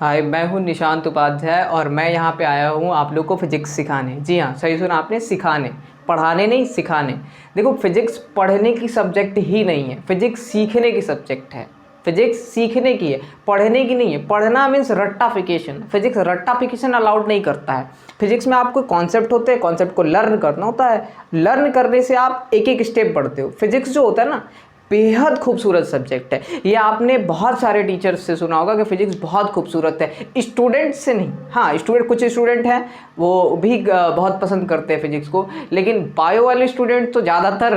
हाय, मैं हूँ निशांत उपाध्याय और मैं यहाँ पे आया हूँ आप लोग को फिजिक्स सिखाने। जी हाँ, सही सुना आपने, सिखाने, पढ़ाने नहीं, सिखाने। देखो, फिजिक्स पढ़ने की सब्जेक्ट ही नहीं है, फिजिक्स सीखने की सब्जेक्ट है। फिजिक्स सीखने की है, पढ़ने की नहीं है। पढ़ना मीन्स रट्टाफिकेशन, फिजिक्स रट्टाफिकेशन अलाउड नहीं करता है। फिजिक्स में आपको कॉन्सेप्ट होते हैं, कॉन्सेप्ट को लर्न करना होता है। लर्न करने से आप एक एक स्टेप बढ़ते हो। फिजिक्स जो होता है ना, बेहद खूबसूरत सब्जेक्ट है। ये आपने बहुत सारे टीचर्स से सुना होगा कि फिजिक्स बहुत खूबसूरत है, स्टूडेंट से नहीं। हाँ, स्टूडेंट, कुछ स्टूडेंट हैं वो भी बहुत पसंद करते हैं फिजिक्स को, लेकिन बायो वाले स्टूडेंट तो ज़्यादातर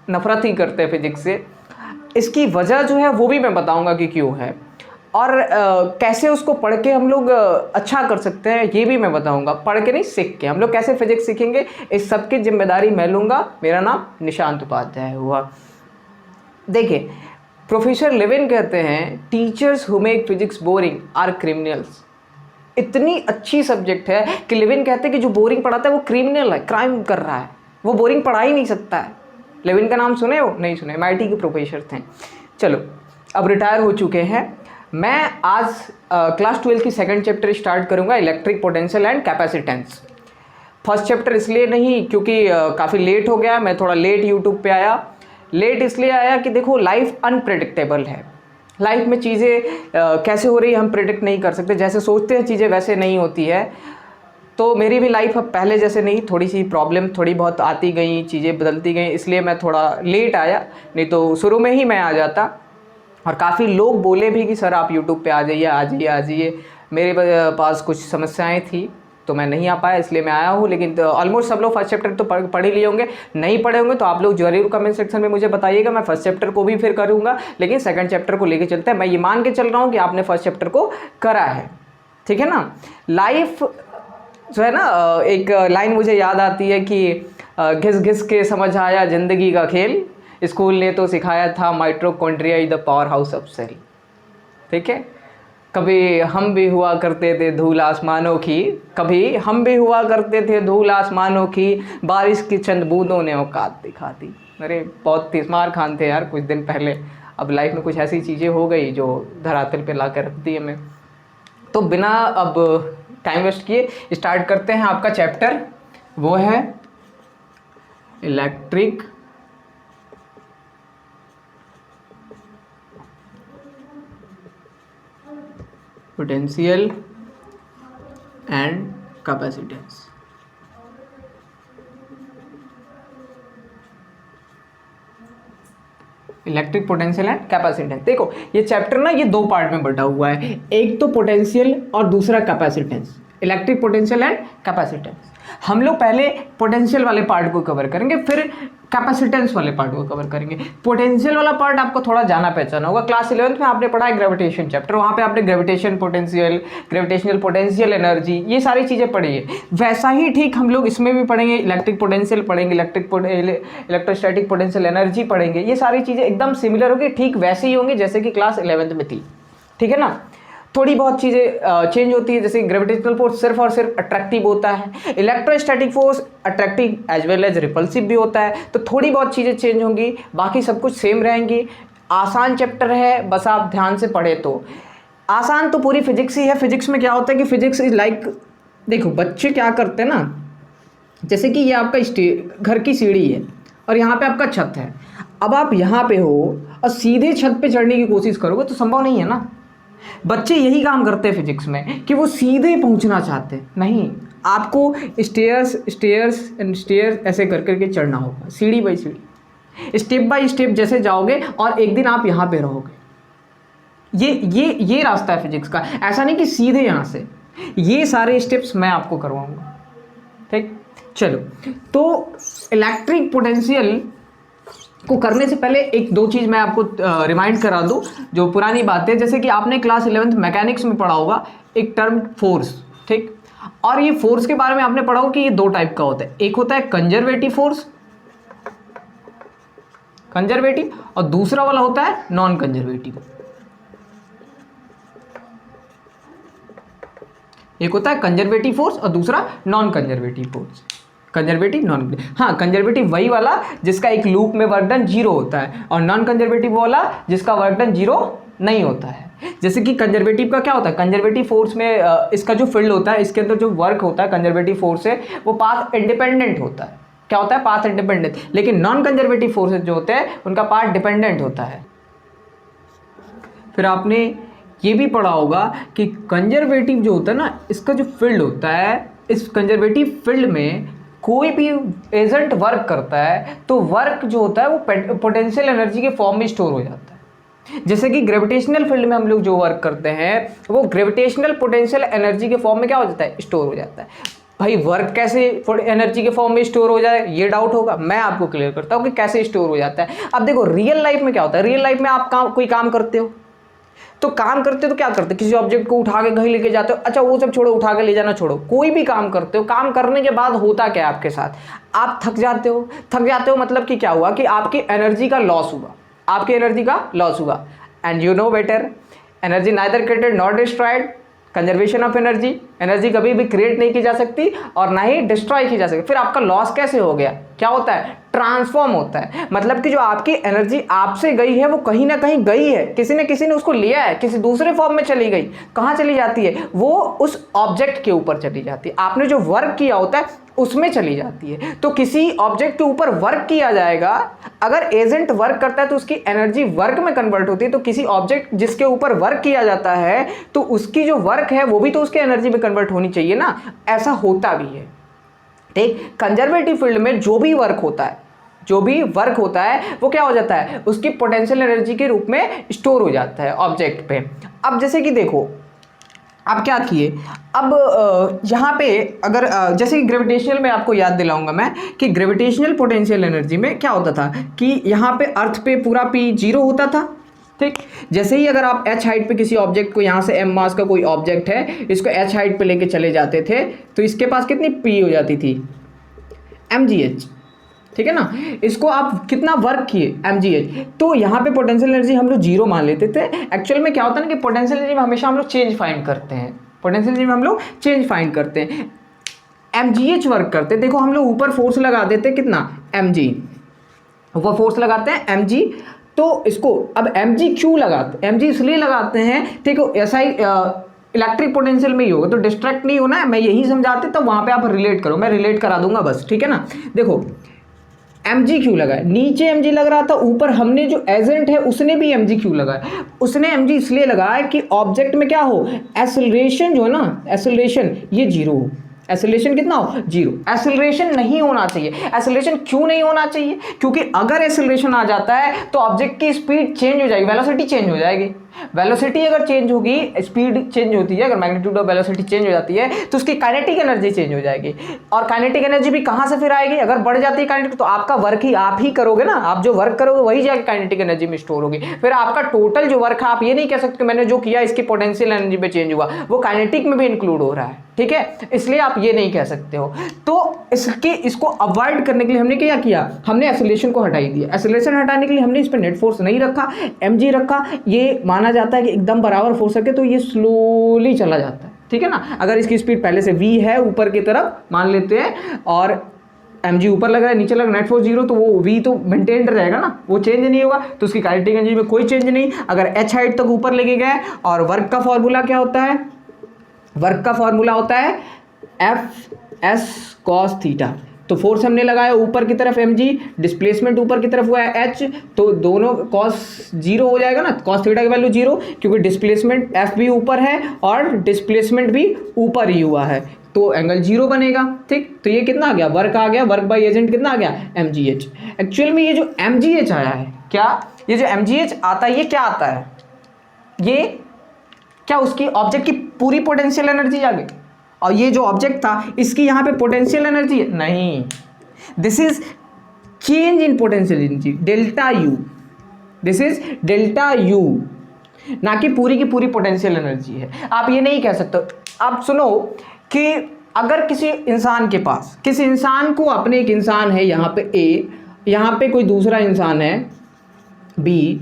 नफरत ही करते हैं फिजिक्स से। इसकी वजह जो है वो भी मैं बताऊंगा कि क्यों है, और कैसे उसको पढ़ के हम लोग अच्छा कर सकते हैं ये भी मैं बताऊंगा। पढ़ के नहीं, सीख के हम लोग कैसे फिजिक्स सीखेंगे, इस सब की जिम्मेदारी मैं लूँगा। मेरा नाम निशांत उपाध्याय हुआ। देखिए, प्रोफेसर लेविन कहते हैं teachers who make physics boring are criminals. इतनी अच्छी सब्जेक्ट है कि लेविन कहते हैं कि जो बोरिंग पढ़ाता है वो क्रिमिनल है, क्राइम कर रहा है, वो बोरिंग पढ़ा ही नहीं सकता है। लेविन का नाम सुने हो? नहीं सुने, MIT के प्रोफेसर थे। चलो, अब रिटायर हो चुके हैं। मैं आज क्लास 12 की सेकंड चैप्टर स्टार्ट करूंगा, electric potential and capacitance. First chapter इसलिए नहीं क्योंकि काफ़ी लेट हो गया, मैं थोड़ा लेट यूट्यूब पे आया। लेट इसलिए आया कि देखो, लाइफ अनप्रेडिक्टेबल है। लाइफ में चीज़ें कैसे हो रही है हम प्रेडिक्ट नहीं कर सकते, जैसे सोचते हैं चीज़ें वैसे नहीं होती है। तो मेरी भी लाइफ अब पहले जैसे नहीं, थोड़ी सी प्रॉब्लम थोड़ी बहुत आती गई, चीज़ें बदलती गई, इसलिए मैं थोड़ा लेट आया, नहीं तो शुरू में ही मैं आ जाता। और काफ़ी लोग बोले भी कि सर आप यूट्यूब पे आ जाइए, आ जाइए, आ जाइए। मेरे पास कुछ समस्याएं थी तो मैं नहीं आ पाया, इसलिए मैं आया हूँ। लेकिन ऑलमोस्ट सब लोग फर्स्ट चैप्टर तो पढ़ ही लिए होंगे। नहीं पढ़े होंगे तो आप लोग जरूर कमेंट सेक्शन में मुझे बताइएगा, मैं फर्स्ट चैप्टर को भी फिर करूँगा, लेकिन सेकंड चैप्टर को लेके चलते हैं। मैं ये मान के चल रहा हूँ कि आपने फर्स्ट चैप्टर को करा है, ठीक है ना। लाइफ जो है ना, एक लाइन मुझे याद आती है कि घिस घिस के समझ आया जिंदगी का खेल, स्कूल ने तो सिखाया था mitochondria is the powerhouse of cell. ठीक है, कभी हम भी हुआ करते थे धूल आसमानों की, कभी हम भी हुआ करते थे धूल आसमानों की, बारिश की चंद बूंदों ने औकात दिखा दी। अरे बहुत तिस्मार खान थे यार कुछ दिन पहले। अब लाइफ में कुछ ऐसी चीज़ें हो गई जो धरातल पे ला कर रख दी हमें। तो बिना अब टाइम वेस्ट किए स्टार्ट करते हैं आपका चैप्टर, वो है electric potential and capacitance. Electric potential and capacitance. देखो, ये चैप्टर ना ये दो पार्ट में बटा हुआ है, एक तो पोटेंशियल और दूसरा capacitance. Electric potential and capacitance. हम लोग पहले पोटेंशियल वाले पार्ट को कवर करेंगे, फिर कैपेसिटेंस वाले पार्ट को कवर करेंगे। पोटेंशियल वाला पार्ट आपको थोड़ा जाना पहचाना होगा। क्लास 11th में आपने पढ़ा है ग्रेविटेशन चैप्टर, वहाँ पे आपने gravitation potential, gravitational potential energy, ये सारी चीज़ें पढ़ी है। वैसा ही ठीक हम लोग इसमें भी पढ़ेंगे, इलेक्ट्रिक पोटेंशियल पढ़ेंगे, इलेक्ट्रोस्टैटिक पोटेंशियल एनर्जी पढ़ेंगे। ये सारी चीज़ें एकदम सिमिलर होगी, ठीक वैसे ही होंगी जैसे कि क्लास 11th में थी, ठीक है ना। थोड़ी बहुत चीज़ें चेंज होती है, जैसे ग्रेविटेशनल फोर्स सिर्फ और सिर्फ अट्रैक्टिव होता है, electrostatic force attractive as well as repulsive भी होता है। तो थोड़ी बहुत चीज़ें चेंज होंगी, बाकी सब कुछ सेम रहेंगी। आसान चैप्टर है, बस आप ध्यान से पढ़े तो। आसान तो पूरी फिजिक्स ही है। फिजिक्स में क्या होता है कि फिजिक्स इज लाइक, देखो बच्चे क्या करते हैं ना, जैसे कि ये आपका घर की सीढ़ी है और यहाँ पे आपका छत है। अब आप यहाँ पे हो और सीधे छत पे चढ़ने की कोशिश करोगे तो संभव नहीं है ना। बच्चे यही काम करते हैं फिजिक्स में कि वो सीधे पहुंचना चाहते हैं, नहीं, आपको स्टेयर्स स्टेयर्स एंड स्टेयर्स ऐसे कर करके चढ़ना होगा, सीढ़ी बाई सीढ़ी, स्टेप बाय स्टेप जैसे जाओगे और एक दिन आप यहाँ पे रहोगे। ये रास्ता है फिजिक्स का। ऐसा नहीं कि सीधे यहाँ से, ये सारे स्टेप्स मैं आपको करवाऊंगा, ठीक। चलो, तो इलेक्ट्रिक पोटेंशियल को करने से पहले एक दो चीज़ मैं आपको रिमाइंड करा दूं, जो पुरानी बात है। जैसे कि आपने क्लास 11th मैकेनिक्स में पढ़ा होगा एक टर्म फोर्स, ठीक। और ये फोर्स के बारे में आपने पढ़ा होगा कि ये दो टाइप का होता है, एक होता है कंजर्वेटिव फोर्स, कंजर्वेटिव, और दूसरा वाला होता है नॉन कंजर्वेटिव। एक होता है कंजर्वेटिव फोर्स और दूसरा non conservative force. Conservative, non, हाँ, कंजर्वेटिव वही वाला जिसका एक लूप में वर्क डन 0 होता है, और नॉन कंजर्वेटिव वाला जिसका वर्क डन 0 नहीं होता है। जैसे कि कंजर्वेटिव का क्या होता है, कंजर्वेटिव फोर्स में इसका जो फील्ड होता है, इसके अंदर जो वर्क होता है कंजर्वेटिव फोर्स से, वो पाथ इंडिपेंडेंट होता है। क्या होता है, पाथ इंडिपेंडेंट। लेकिन नॉन कंजर्वेटिव फोर्सेज जो होते हैं उनका पाथ डिपेंडेंट होता है। फिर आपने ये भी पढ़ा होगा कि कंजर्वेटिव जो होता है ना, इसका जो फील्ड होता है, इस कंजर्वेटिव फील्ड में कोई भी एजेंट वर्क करता है तो वर्क जो होता है वो पोटेंशियल एनर्जी के फॉर्म में स्टोर हो जाता है। जैसे कि ग्रेविटेशनल फील्ड में हम लोग जो वर्क करते हैं वो ग्रेविटेशनल पोटेंशियल एनर्जी के फॉर्म में क्या हो जाता है, स्टोर हो जाता है। भाई वर्क कैसे एनर्जी के फॉर्म में स्टोर हो जाए, ये डाउट होगा, मैं आपको क्लियर करता हूँ कि कैसे स्टोर हो जाता है। अब देखो रियल लाइफ में क्या होता है, रियल लाइफ में आप कोई काम करते हो तो क्या करते हो, किसी ऑब्जेक्ट को उठा के कहीं लेके जाते हो, अच्छा वो सब छोड़ो, उठा के ले जाना छोड़ो, कोई भी काम करते हो, काम करने के बाद होता क्या है आपके साथ, आप थक जाते हो मतलब कि क्या हुआ कि आपकी एनर्जी का लॉस हुआ, and you know better, energy neither created not destroyed, conservation of energy कभी भी क्रिएट नहीं की जा सकती और ना ही डिस्ट्रॉय की जा सकती। फिर आपका लॉस कैसे हो गया, क्या होता है, ट्रांसफॉर्म होता है। मतलब कि जो आपकी एनर्जी आपसे गई है वो कहीं ना कहीं गई है, किसी ने उसको लिया है, किसी दूसरे फॉर्म में चली गई। कहाँ चली जाती है, वो उस ऑब्जेक्ट के ऊपर चली जाती है, आपने जो वर्क किया होता है उसमें चली जाती है। तो किसी ऑब्जेक्ट के ऊपर वर्क किया जाएगा, अगर एजेंट वर्क करता है तो उसकी एनर्जी वर्क में कन्वर्ट होती है। तो किसी ऑब्जेक्ट जिसके ऊपर वर्क किया जाता है तो उसकी जो वर्क है वो भी तो उसके एनर्जी में कन्वर्ट होनी चाहिए ना, ऐसा होता भी है। ठीक, कंजर्वेटिव फील्ड में जो भी वर्क होता है वो क्या हो जाता है, उसकी पोटेंशियल एनर्जी के रूप में स्टोर हो जाता है ऑब्जेक्ट पे। अब जैसे कि देखो आप क्या किए, अब यहाँ पे अगर जैसे कि ग्रेविटेशनल में आपको याद दिलाऊंगा मैं कि ग्रेविटेशनल पोटेंशियल एनर्जी में क्या होता था कि यहाँ पे अर्थ पे पूरा P 0 होता था। ठीक, जैसे ही अगर आप h हाइट पे किसी ऑब्जेक्ट को, यहाँ से m मास का कोई ऑब्जेक्ट है, इसको h हाइट पे लेके चले जाते थे तो इसके पास कितनी P हो जाती थी, mgh। ठीक है ना, इसको आप कितना वर्क किए, mgh। तो यहाँ पे पोटेंशियल एनर्जी हम लोग 0 मान लेते थे। एक्चुअल में क्या होता है ना कि पोटेंशियल एनर्जी में हमेशा हम लोग चेंज फाइंड करते हैं, mgh वर्क करते हैं। देखो हम लोग ऊपर फोर्स लगा देते हैं कितना, mg, ऊपर फोर्स लगाते हैं mg। तो इसको अब mg क्यों लगाते हैं, mg इसलिए लगाते हैं, ठीक है, ऐसा ही इलेक्ट्रिक पोटेंशियल में ही होगा तो डिस्ट्रैक्ट नहीं होना है, मैं यही समझाते तो वहाँ पे आप रिलेट करो, मैं रिलेट करा दूंगा बस, ठीक है ना। देखो mg क्यों लगा है, नीचे mg लग रहा था, ऊपर हमने जो एजेंट है उसने भी mg क्यों लगाया, उसने mg इसलिए लगाया कि ऑब्जेक्ट में क्या हो, एक्सेलरेशन जो है ना, एक्सेलरेशन ये 0 हो, एक्सेलरेशन कितना हो, 0। एक्सेलरेशन नहीं होना चाहिए। एक्सेलरेशन क्यों नहीं होना चाहिए, क्योंकि अगर एक्सेलरेशन आ जाता है तो ऑब्जेक्ट की स्पीड चेंज हो जाएगी, वेलोसिटी चेंज हो जाएगी। वेलोसिटी अगर चेंज होगी, स्पीड चेंज होती है, अगर मैग्नीट्यूड ऑफ वेलोसिटी चेंज हो जाती है तो उसकी काइनेटिक एनर्जी चेंज हो जाएगी। और काइनेटिक एनर्जी भी कहाँ से फिर आएगी, अगर बढ़ जाती है काइनेटिक तो आपका वर्क ही आप ही करोगे ना, आप जो वर्क करोगे वही जाके काइनेटिक एनर्जी में स्टोर होगी। फिर आपका टोटल जो वर्क है, आप ये नहीं कह सकते मैंने जो किया इसकी पोटेंशियल एनर्जी में चेंज हुआ, वो काइनेटिक में भी इंक्लूड हो रहा है, ठीक है, इसलिए आप ये नहीं कह सकते हो। तो इसको अवॉइड करने के लिए हमने क्या किया, हमने एक्सेलरेशन को हटा ही दिया। एक्सेलरेशन हटाने के लिए हमने इस पर नेट फोर्स नहीं रखा, mg रखा। ये माना जाता है कि एकदम बराबर फोर्स रखे तो ये स्लोली चला जाता है, ठीक है ना। अगर इसकी स्पीड पहले से v है ऊपर की तरफ मान लेते हैं और mg ऊपर लग रहा है, नीचे लग रहा है, नेट फोर्स 0, तो वो v तो मेंटेन्ड रहेगा ना, वो चेंज नहीं होगा, तो उसकी काइनेटिक एनर्जी में कोई चेंज नहीं। अगर h हाइट तक ऊपर लेके गए और वर्क का फॉर्मूला क्या होता है, वर्क का फॉर्मूला होता है F(s cos थीटा)। तो फोर्स हमने लगाया ऊपर की तरफ mg, डिस्प्लेसमेंट ऊपर की तरफ हुआ है h, तो दोनों cos 0 हो जाएगा ना, cos थीटा की वैल्यू 0, क्योंकि डिस्प्लेसमेंट f भी ऊपर है और डिस्प्लेसमेंट भी ऊपर ही हुआ है, तो एंगल 0 बनेगा। ठीक, तो ये कितना आ गया, वर्क आ गया, वर्क बाई एजेंट कितना आ गया, mgh। एक्चुअल में ये जो mgh आया है, क्या ये जो mgh आता है, ये क्या आता है, ये क्या उसकी ऑब्जेक्ट की पूरी पोटेंशियल एनर्जी आ गई, और ये जो ऑब्जेक्ट था इसकी यहाँ पे पोटेंशियल एनर्जी है नहीं, this is change in potential energy, delta U, this is delta U, ना कि पूरी की पूरी पोटेंशियल एनर्जी है। आप ये नहीं कह सकते। आप सुनो कि अगर किसी इंसान के पास, किसी इंसान को, अपने एक इंसान है यहाँ पे A, यहाँ पे कोई दूसरा इंसान है B,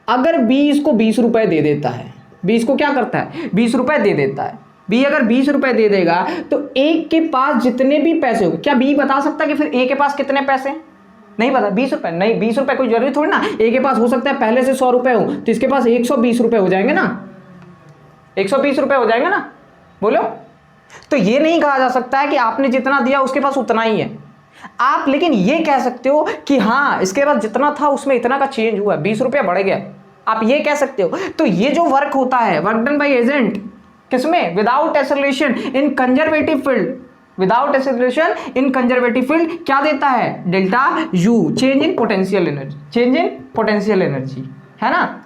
अगर B इसको 20 रुपए दे देता है, B इसको क्या करता है, 20 रुपए दे देता है, B अगर 20 रुपए दे देगा तो A के पास जितने भी पैसे होंगे, क्या B बता सकता है कि फिर A के पास कितने पैसे हैं, नहीं पता, 20 रुपये नहीं, 20 रुपये कोई जरूरी थोड़ी ना, एक के पास हो सकता है पहले से 100 रुपये हो तो इसके पास 120 रुपये हो जाएंगे ना, 120 रुपये हो जाएंगे ना, बोलो। तो ये नहीं कहा जा सकता है कि आपने जितना दिया उसके पास उतना ही है आप, लेकिन ये कह सकते हो कि हाँ इसके पास जितना था उसमें इतना का चेंज हुआ, 20 रुपया बढ़ गया, आप ये कह सकते हो। तो ये जो वर्क होता है, वर्क डन बाय एजेंट, किसमें, without acceleration in conservative field, without acceleration in conservative field क्या देता है, delta U, change in potential energy, change in potential energy, है ना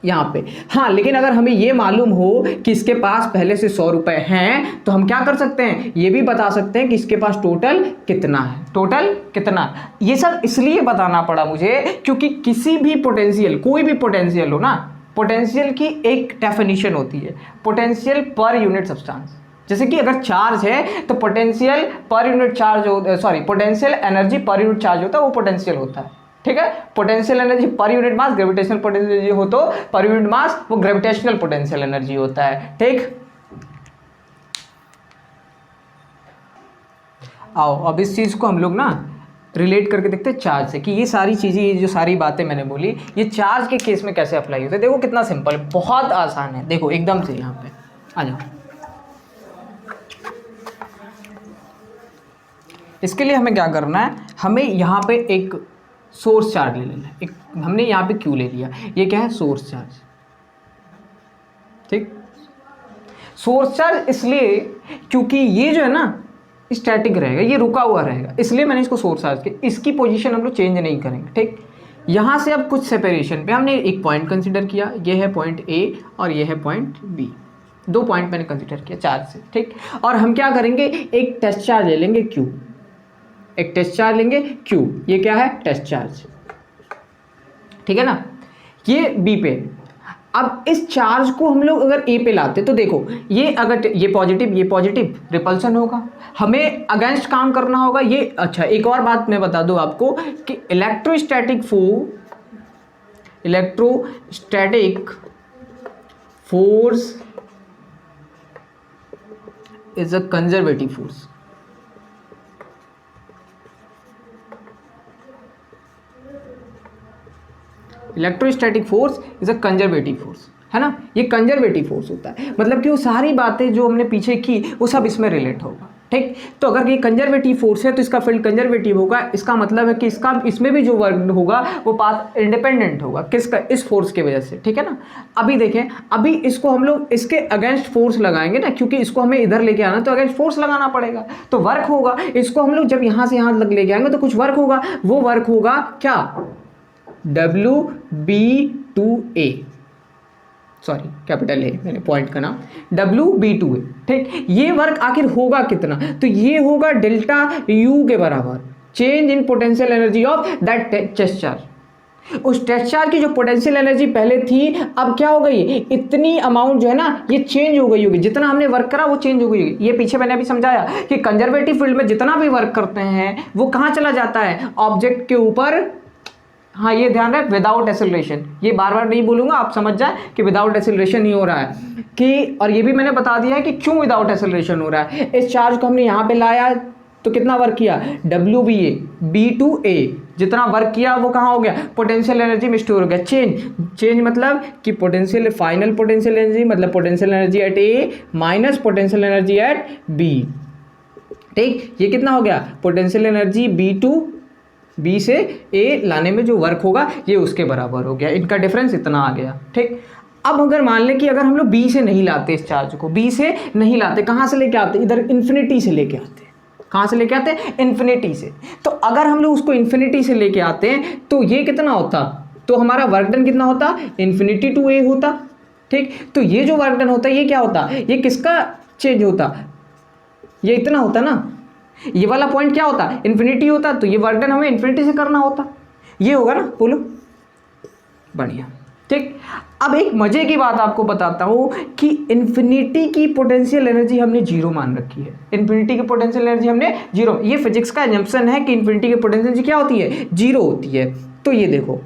यहाँ पे। हाँ लेकिन अगर हमें ये मालूम हो कि इसके पास पहले से 100 रुपए हैं तो हम क्या कर सकते हैं, ये भी बता सकते हैं कि इसके पास टोटल कितना है, टोटल कितना। ये सब इसलिए बताना पड़ा मुझे क्योंकि किसी भी पोटेंशियल, कोई भी पोटेंशियल हो ना, पोटेंशियल की एक डेफिनेशन होती है, पोटेंशियल पर यूनिट सब्सटेंस। जैसे कि अगर चार्ज है तो पोटेंशियल पर यूनिट चार्ज हो, sorry potential energy per unit charge होता है, वो पोटेंशियल होता है, ठीक है। Potential energy per unit mass, gravitational potential energy हो तो पर यूनिट मास वो ग्रेविटेशनल पोटेंशियल एनर्जी होता है, ठीक। आओ अब इस चीज को हम लोग ना रिलेट करके देखते हैं चार्ज से, कि ये सारी चीजें, ये जो सारी बातें मैंने बोली ये चार्ज के केस में कैसे अप्लाई होते हैं। देखो कितना सिंपल है, बहुत आसान है, देखो एकदम से यहाँ पे आ जाओ। इसके लिए हमें क्या करना है, हमें यहाँ पे एक सोर्स चार्ज ले लेना है, एक हमने यहाँ पे क्यू ले लिया, ये क्या है, सोर्स चार्ज, ठीक। सोर्स चार्ज इसलिए क्योंकि ये जो है ना स्टैटिक रहेगा, ये रुका हुआ रहेगा, इसलिए मैंने इसको सोर्स चार्ज किया, इसकी पोजीशन हम लोग चेंज नहीं करेंगे, ठीक। यहाँ से अब कुछ सेपरेशन पे हमने एक पॉइंट कंसिडर किया, ये है पॉइंट ए और ये है पॉइंट बी, 2 पॉइंट मैंने कंसिडर किया चार्ज से, ठीक। और हम क्या करेंगे, एक टेस्ट चार्ज ले लेंगे क्यू, एक टेस्ट चार्ज लेंगे क्यू, ये क्या है, टेस्ट चार्ज, ठीक है ना, ये बी पे। अब इस चार्ज को हम लोग अगर ए पे लाते तो देखो ये अगर ये पॉजिटिव रिपल्सन होगा, हमें अगेंस्ट काम करना होगा ये। अच्छा एक और बात मैं बता दूं आपको कि electrostatic force is a conservative force. Electrostatic force is a conservative force, है ना, ये कंजर्वेटिव फोर्स होता है, मतलब कि वो सारी बातें जो हमने पीछे की वो सब इसमें रिलेट होगा, ठीक। तो अगर ये कंजर्वेटिव फोर्स है तो इसका फील्ड कंजर्वेटिव होगा, इसका मतलब है कि इसका इसमें भी जो वर्क होगा वो पाथ इंडिपेंडेंट होगा, किसका, इस फोर्स की वजह से, ठीक है ना। अभी देखें, अभी इसको हम लोग इसके अगेंस्ट फोर्स लगाएंगे ना, क्योंकि इसको हमें इधर लेके आना तो अगेंस्ट फोर्स लगाना पड़ेगा, तो वर्क होगा। इसको हम लोग जब यहाँ से यहाँ तक लेके आएंगे तो कुछ वर्क होगा, वो वर्क होगा क्या, WB2A, सॉरी कैपिटल है मेरे पॉइंट का नाम, WB2A, ठीक। ये वर्क आखिर होगा कितना, तो ये होगा डेल्टा U के बराबर, change in potential energy of that test charge. उस टेस्ट चार्ज की जो पोटेंशियल एनर्जी पहले थी अब क्या हो गई, इतनी अमाउंट जो है ना ये चेंज हो गई होगी, जितना हमने वर्क करा वो चेंज हो गई होगी। ये पीछे मैंने अभी समझाया कि कंजर्वेटिव फील्ड में जितना भी वर्क करते हैं वो कहाँ चला जाता है, ऑब्जेक्ट के ऊपर। हाँ ये ध्यान रहे, विदाउट एक्सेलरेशन, ये बार बार नहीं बोलूंगा, आप समझ जाए कि विदाउट एक्सेलरेशन ही हो रहा है कि, और ये भी मैंने बता दिया है कि क्यों विदाउट एक्सेलरेशन हो रहा है। इस चार्ज को हमने यहाँ पे लाया तो कितना वर्क किया, WBA, B2A, जितना वर्क किया वो कहाँ हो गया, पोटेंशियल एनर्जी में स्टोर हो गया। चेंज मतलब कि पोटेंशियल, फाइनल पोटेंशियल एनर्जी मतलब potential energy eight A minus potential energy eight B, ठीक। ये कितना हो गया, पोटेंशियल एनर्जी B से A लाने में जो वर्क होगा ये उसके बराबर हो गया, इनका डिफरेंस इतना आ गया, ठीक। अब अगर मान लें कि अगर हम लोग B से नहीं लाते, इस चार्ज को B से नहीं लाते, कहाँ से लेके आते, इधर इन्फिनिटी से लेके आते हैं, कहाँ से लेके आते हैं, इन्फिनिटी से। तो अगर हम लोग उसको इन्फिनिटी से लेके आते हैं तो ये कितना होता, तो हमारा वर्क डन कितना होता, इन्फिनिटी टू A होता, ठीक। तो ये जो वर्क डन होता है ये क्या होता, ये किसका चेंज होता, ये इतना होता ना, ये वाला पॉइंट क्या होता, इन्फिनिटी होता, तो ये वर्क डन हमें इन्फिनिटी से करना होता, ये होगा ना, बोलो, बढ़िया, ठीक। अब एक मजे की बात आपको बताता हूँ कि इन्फिनिटी की पोटेंशियल एनर्जी हमने जीरो मान रखी है, इन्फिनिटी की पोटेंशियल एनर्जी हमने जीरो, ये फिजिक्स का एजम्पशन है कि इन्फिनिटी की पोटेंशियल एनर्जी क्या होती है, जीरो होती है। तो ये देखो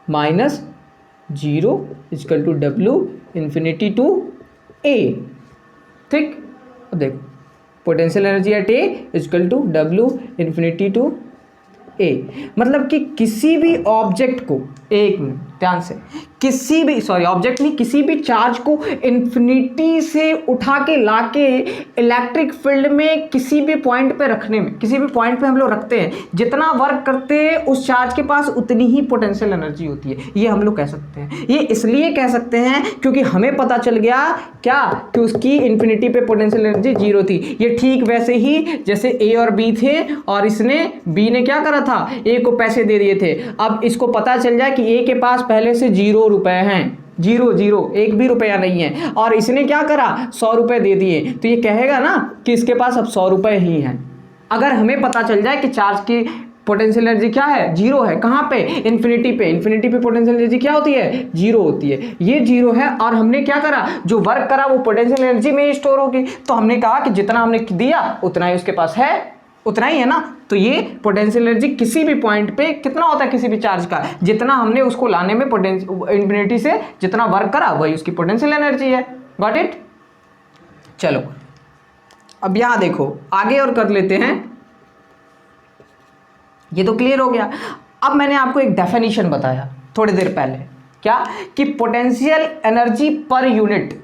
-0 equal to W infinity to A, ठीक। अब देखो potential energy at A equal to W infinity to A. मतलब कि किसी भी ऑब्जेक्ट को, एक मिनट ध्यान से, किसी भी ऑब्जेक्ट नहीं, किसी भी चार्ज को इन्फिनिटी से उठा के लाके इलेक्ट्रिक फील्ड में किसी भी पॉइंट पे रखने में, किसी भी पॉइंट पे हम लोग रखते हैं, जितना वर्क करते हैं उस चार्ज के पास उतनी ही पोटेंशियल एनर्जी होती है, ये हम लोग कह सकते हैं। ये इसलिए कह सकते हैं क्योंकि हमें पता चल गया क्या, कि उसकी इन्फिनिटी पे पोटेंशियल एनर्जी 0 थी। ये ठीक वैसे ही जैसे ए और बी थे और इसने, बी ने क्या करा था, ए को पैसे दे दिए थे। अब इसको पता चल जाए कि ए के पास पहले से 0 रुपए हैं, 0 एक भी रुपया नहीं है, और इसने क्या करा, 100 रुपए दे दिए, तो ये कहेगा ना कि इसके पास अब 100 रुपए ही हैं। अगर हमें पता चल जाए कि चार्ज की पोटेंशियल एनर्जी क्या है, 0 है, कहाँ पे, इन्फिनिटी पे। इन्फिनिटी पे पोटेंशियल एनर्जी क्या होती है, 0 होती है। ये 0 है और हमने क्या करा, जो वर्क करा वो पोटेंशियल एनर्जी में ही स्टोर होगी। तो हमने कहा कि जितना हमने दिया उतना ही उसके पास है, उतना ही है ना। तो ये पोटेंशियल एनर्जी किसी भी पॉइंट पे कितना होता है, किसी भी चार्ज का, जितना हमने उसको लाने में इन्फिनिटी से जितना वर्क करा वही उसकी पोटेंशियल एनर्जी है। Got it. चलो अब यहां देखो, आगे और कर लेते हैं। ये तो क्लियर हो गया। अब मैंने आपको एक डेफिनेशन बताया थोड़ी देर पहले, क्या, कि पोटेंशियल एनर्जी पर यूनिट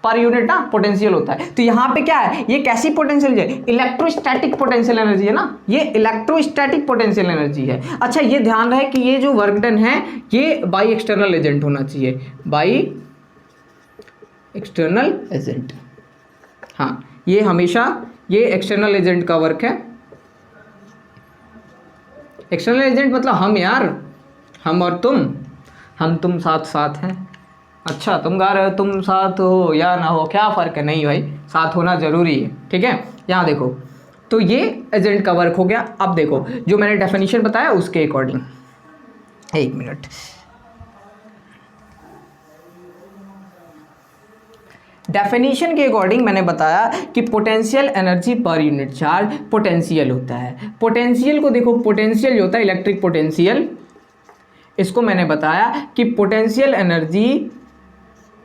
ना पोटेंशियल होता है। तो यहां पे क्या है, ये कैसी पोटेंशियल है, इलेक्ट्रोस्टैटिक पोटेंशियल एनर्जी है ना, ये इलेक्ट्रोस्टैटिक पोटेंशियल एनर्जी है। अच्छा ये ध्यान रहे कि ये जो वर्क डन है ये बाई एक्सटर्नल एजेंट होना चाहिए, बाई एक्सटर्नल एजेंट। हाँ ये हमेशा ये एक्सटर्नल एजेंट का वर्क है। एक्सटर्नल एजेंट मतलब हम यार, हम और तुम, हम तुम साथ साथ हैं। अच्छा तुम गा रहे हो, तुम साथ हो या ना हो, क्या फ़र्क है, नहीं भाई साथ होना ज़रूरी है, ठीक है। यहाँ देखो, तो ये एजेंट का वर्क हो गया। अब देखो जो मैंने डेफिनेशन बताया उसके अकॉर्डिंग, एक मिनट, डेफिनेशन के अकॉर्डिंग मैंने बताया कि potential energy per unit charge potential होता है। पोटेंशियल को देखो, पोटेंशियल जो होता है इलेक्ट्रिक पोटेंशियल, इसको मैंने बताया कि potential energy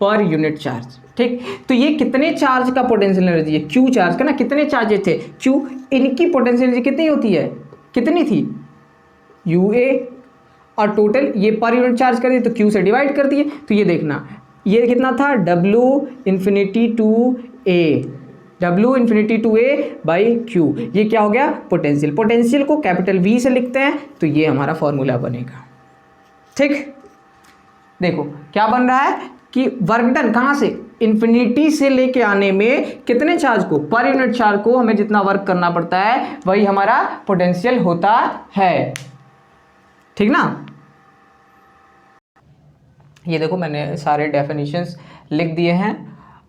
per unit charge, ठीक। तो ये कितने चार्ज का पोटेंशियल एनर्जी है, क्यू चार्ज का ना, कितने चार्ज थे क्यू, इनकी पोटेंशियल एनर्जी कितनी होती है, कितनी थी, यूए, और टोटल ये पर यूनिट चार्ज कर दिए तो क्यू से डिवाइड कर दिए। तो ये देखना ये कितना था, W infinity to A, W infinity to A by Q, ये क्या हो गया, पोटेंशियल। पोटेंशियल को कैपिटल V से लिखते हैं तो ये हमारा फॉर्मूला बनेगा, ठीक। देखो क्या बन रहा है कि वर्क डन कहाँ से, इन्फिनिटी से लेके आने में कितने चार्ज को, पर यूनिट चार्ज को हमें जितना वर्क करना पड़ता है वही हमारा पोटेंशियल होता है, ठीक ना। ये देखो मैंने सारे डेफिनेशंस लिख दिए हैं,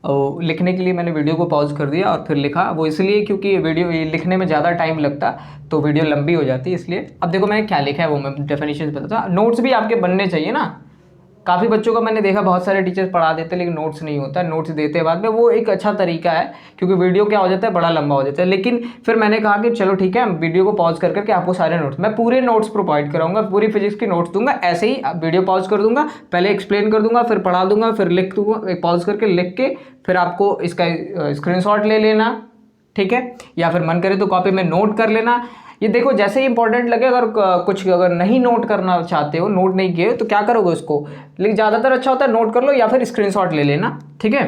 और लिखने के लिए मैंने वीडियो को पॉज कर दिया और फिर लिखा, वो इसलिए क्योंकि वीडियो ये लिखने में ज़्यादा टाइम लगता तो वीडियो लंबी हो जाती, इसलिए। अब देखो मैंने क्या लिखा है वो मैं डेफिनेशंस बताता हूँ। नोट्स भी आपके बनने चाहिए ना, काफ़ी बच्चों का मैंने देखा बहुत सारे टीचर्स पढ़ा देते लेकिन नोट्स नहीं होता, नोट्स देते हैं बाद में, वो एक अच्छा तरीका है क्योंकि वीडियो क्या हो जाता है, बड़ा लंबा हो जाता है। लेकिन फिर मैंने कहा कि चलो ठीक है, वीडियो को पॉज कर करके आपको सारे नोट्स, मैं पूरे नोट्स प्रोवाइड कराऊंगा, पूरी फिजिक्स की नोट्स दूंगा, ऐसे ही वीडियो पॉज कर दूंगा, पहले एक्सप्लेन कर दूंगा, फिर पढ़ा दूंगा, फिर लिख दूंगा, पॉज करके लिख के फिर आपको इसका स्क्रीनशॉट ले लेना, ठीक है, या फिर मन करे तो कॉपी में नोट कर लेना। ये देखो जैसे ही इंपॉर्टेंट लगे, अगर कुछ अगर नहीं नोट करना चाहते हो, नोट नहीं किए तो क्या करोगे उसको, लेकिन ज़्यादातर अच्छा होता है नोट कर लो या फिर स्क्रीनशॉट ले लेना, ठीक है।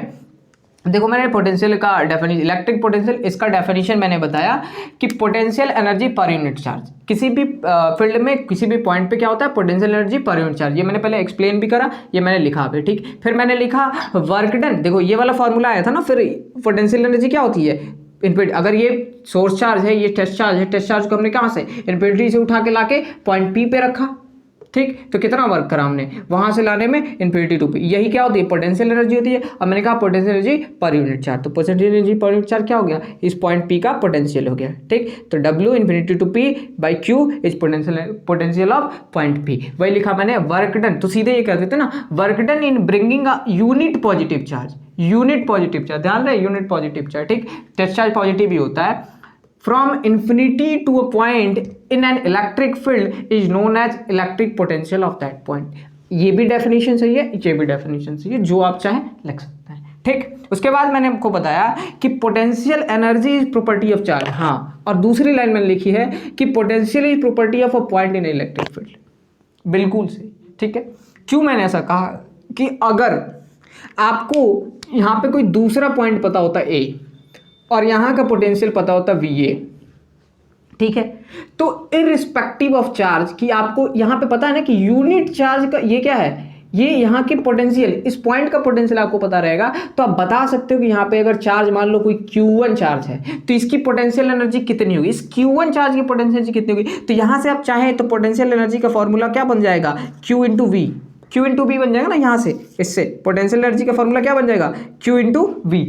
देखो मैंने पोटेंशियल का डेफिनेशन, इलेक्ट्रिक पोटेंशियल, इसका डेफिनेशन मैंने बताया कि potential energy per unit charge, किसी भी फील्ड में किसी भी पॉइंट पे क्या होता है, potential energy per unit charge. ये मैंने पहले एक्सप्लेन भी करा, ये मैंने लिखा भी, ठीक। फिर मैंने लिखा वर्क डन, देखो ये वाला फॉर्मूला आया था ना, फिर पोटेंशियल एनर्जी क्या होती है, इनफिनिटी, अगर ये सोर्स चार्ज है, ये टेस्ट चार्ज है, टेस्ट चार्ज को हमने कहाँ से, इन्फिनिटी से उठा के लाके पॉइंट पी पे रखा, ठीक। तो कितना वर्क करा हमने, वहां से लाने में इन्फिनिटी टू पी, यही क्या होती है, पोटेंशियल एनर्जी होती है। अब मैंने कहा potential energy per unit charge, तो potential energy per unit charge क्या हो गया, इस पॉइंट पी का पोटेंशियल हो गया, ठीक। तो W infinity to P by Q is potential of point P, वही लिखा मैंने वर्क डन। तो सीधे ये कह देते ना, work done in bringing a unit positive charge, unit positive charge, ध्यान रहे यूनिट पॉजिटिव चार्ज, ठीक। टेस्ट चार्ज पॉजिटिव ही होता है। From infinity to a point in an electric field is known as electric potential of that point. ये भी definition सही है, ये भी डेफिनेशन सही है, जो आप चाहें लिख सकते हैं, ठीक। उसके बाद मैंने आपको बताया कि potential energy is property of charge, हाँ, और दूसरी लाइन मैंने लिखी है कि potential is property of a point in electric field. बिल्कुल सही, ठीक है। क्यों मैंने ऐसा कहा कि अगर आपको यहाँ पे कोई दूसरा पॉइंट पता होता ए और यहाँ का पोटेंशियल पता होता वी ए, ठीक है, तो इररिस्पेक्टिव ऑफ चार्ज कि आपको यहाँ पे पता है ना कि यूनिट चार्ज का ये क्या है, ये यहाँ की पोटेंशियल, इस पॉइंट का पोटेंशियल आपको पता रहेगा, तो आप बता सकते हो कि यहाँ पे अगर चार्ज मान लो कोई Q1 चार्ज है तो इसकी पोटेंशियल एनर्जी कितनी होगी, इस Q1 चार्ज की पोटेंशियल एनर्जी कितनी होगी। तो यहाँ से आप चाहें तो पोटेंशियल एनर्जी का फॉर्मूला क्या बन जाएगा, Q into V, Q into V बन जाएगा ना। यहाँ से इससे पोटेंशियल एनर्जी का फॉर्मूला क्या बन जाएगा, Q इंटू वी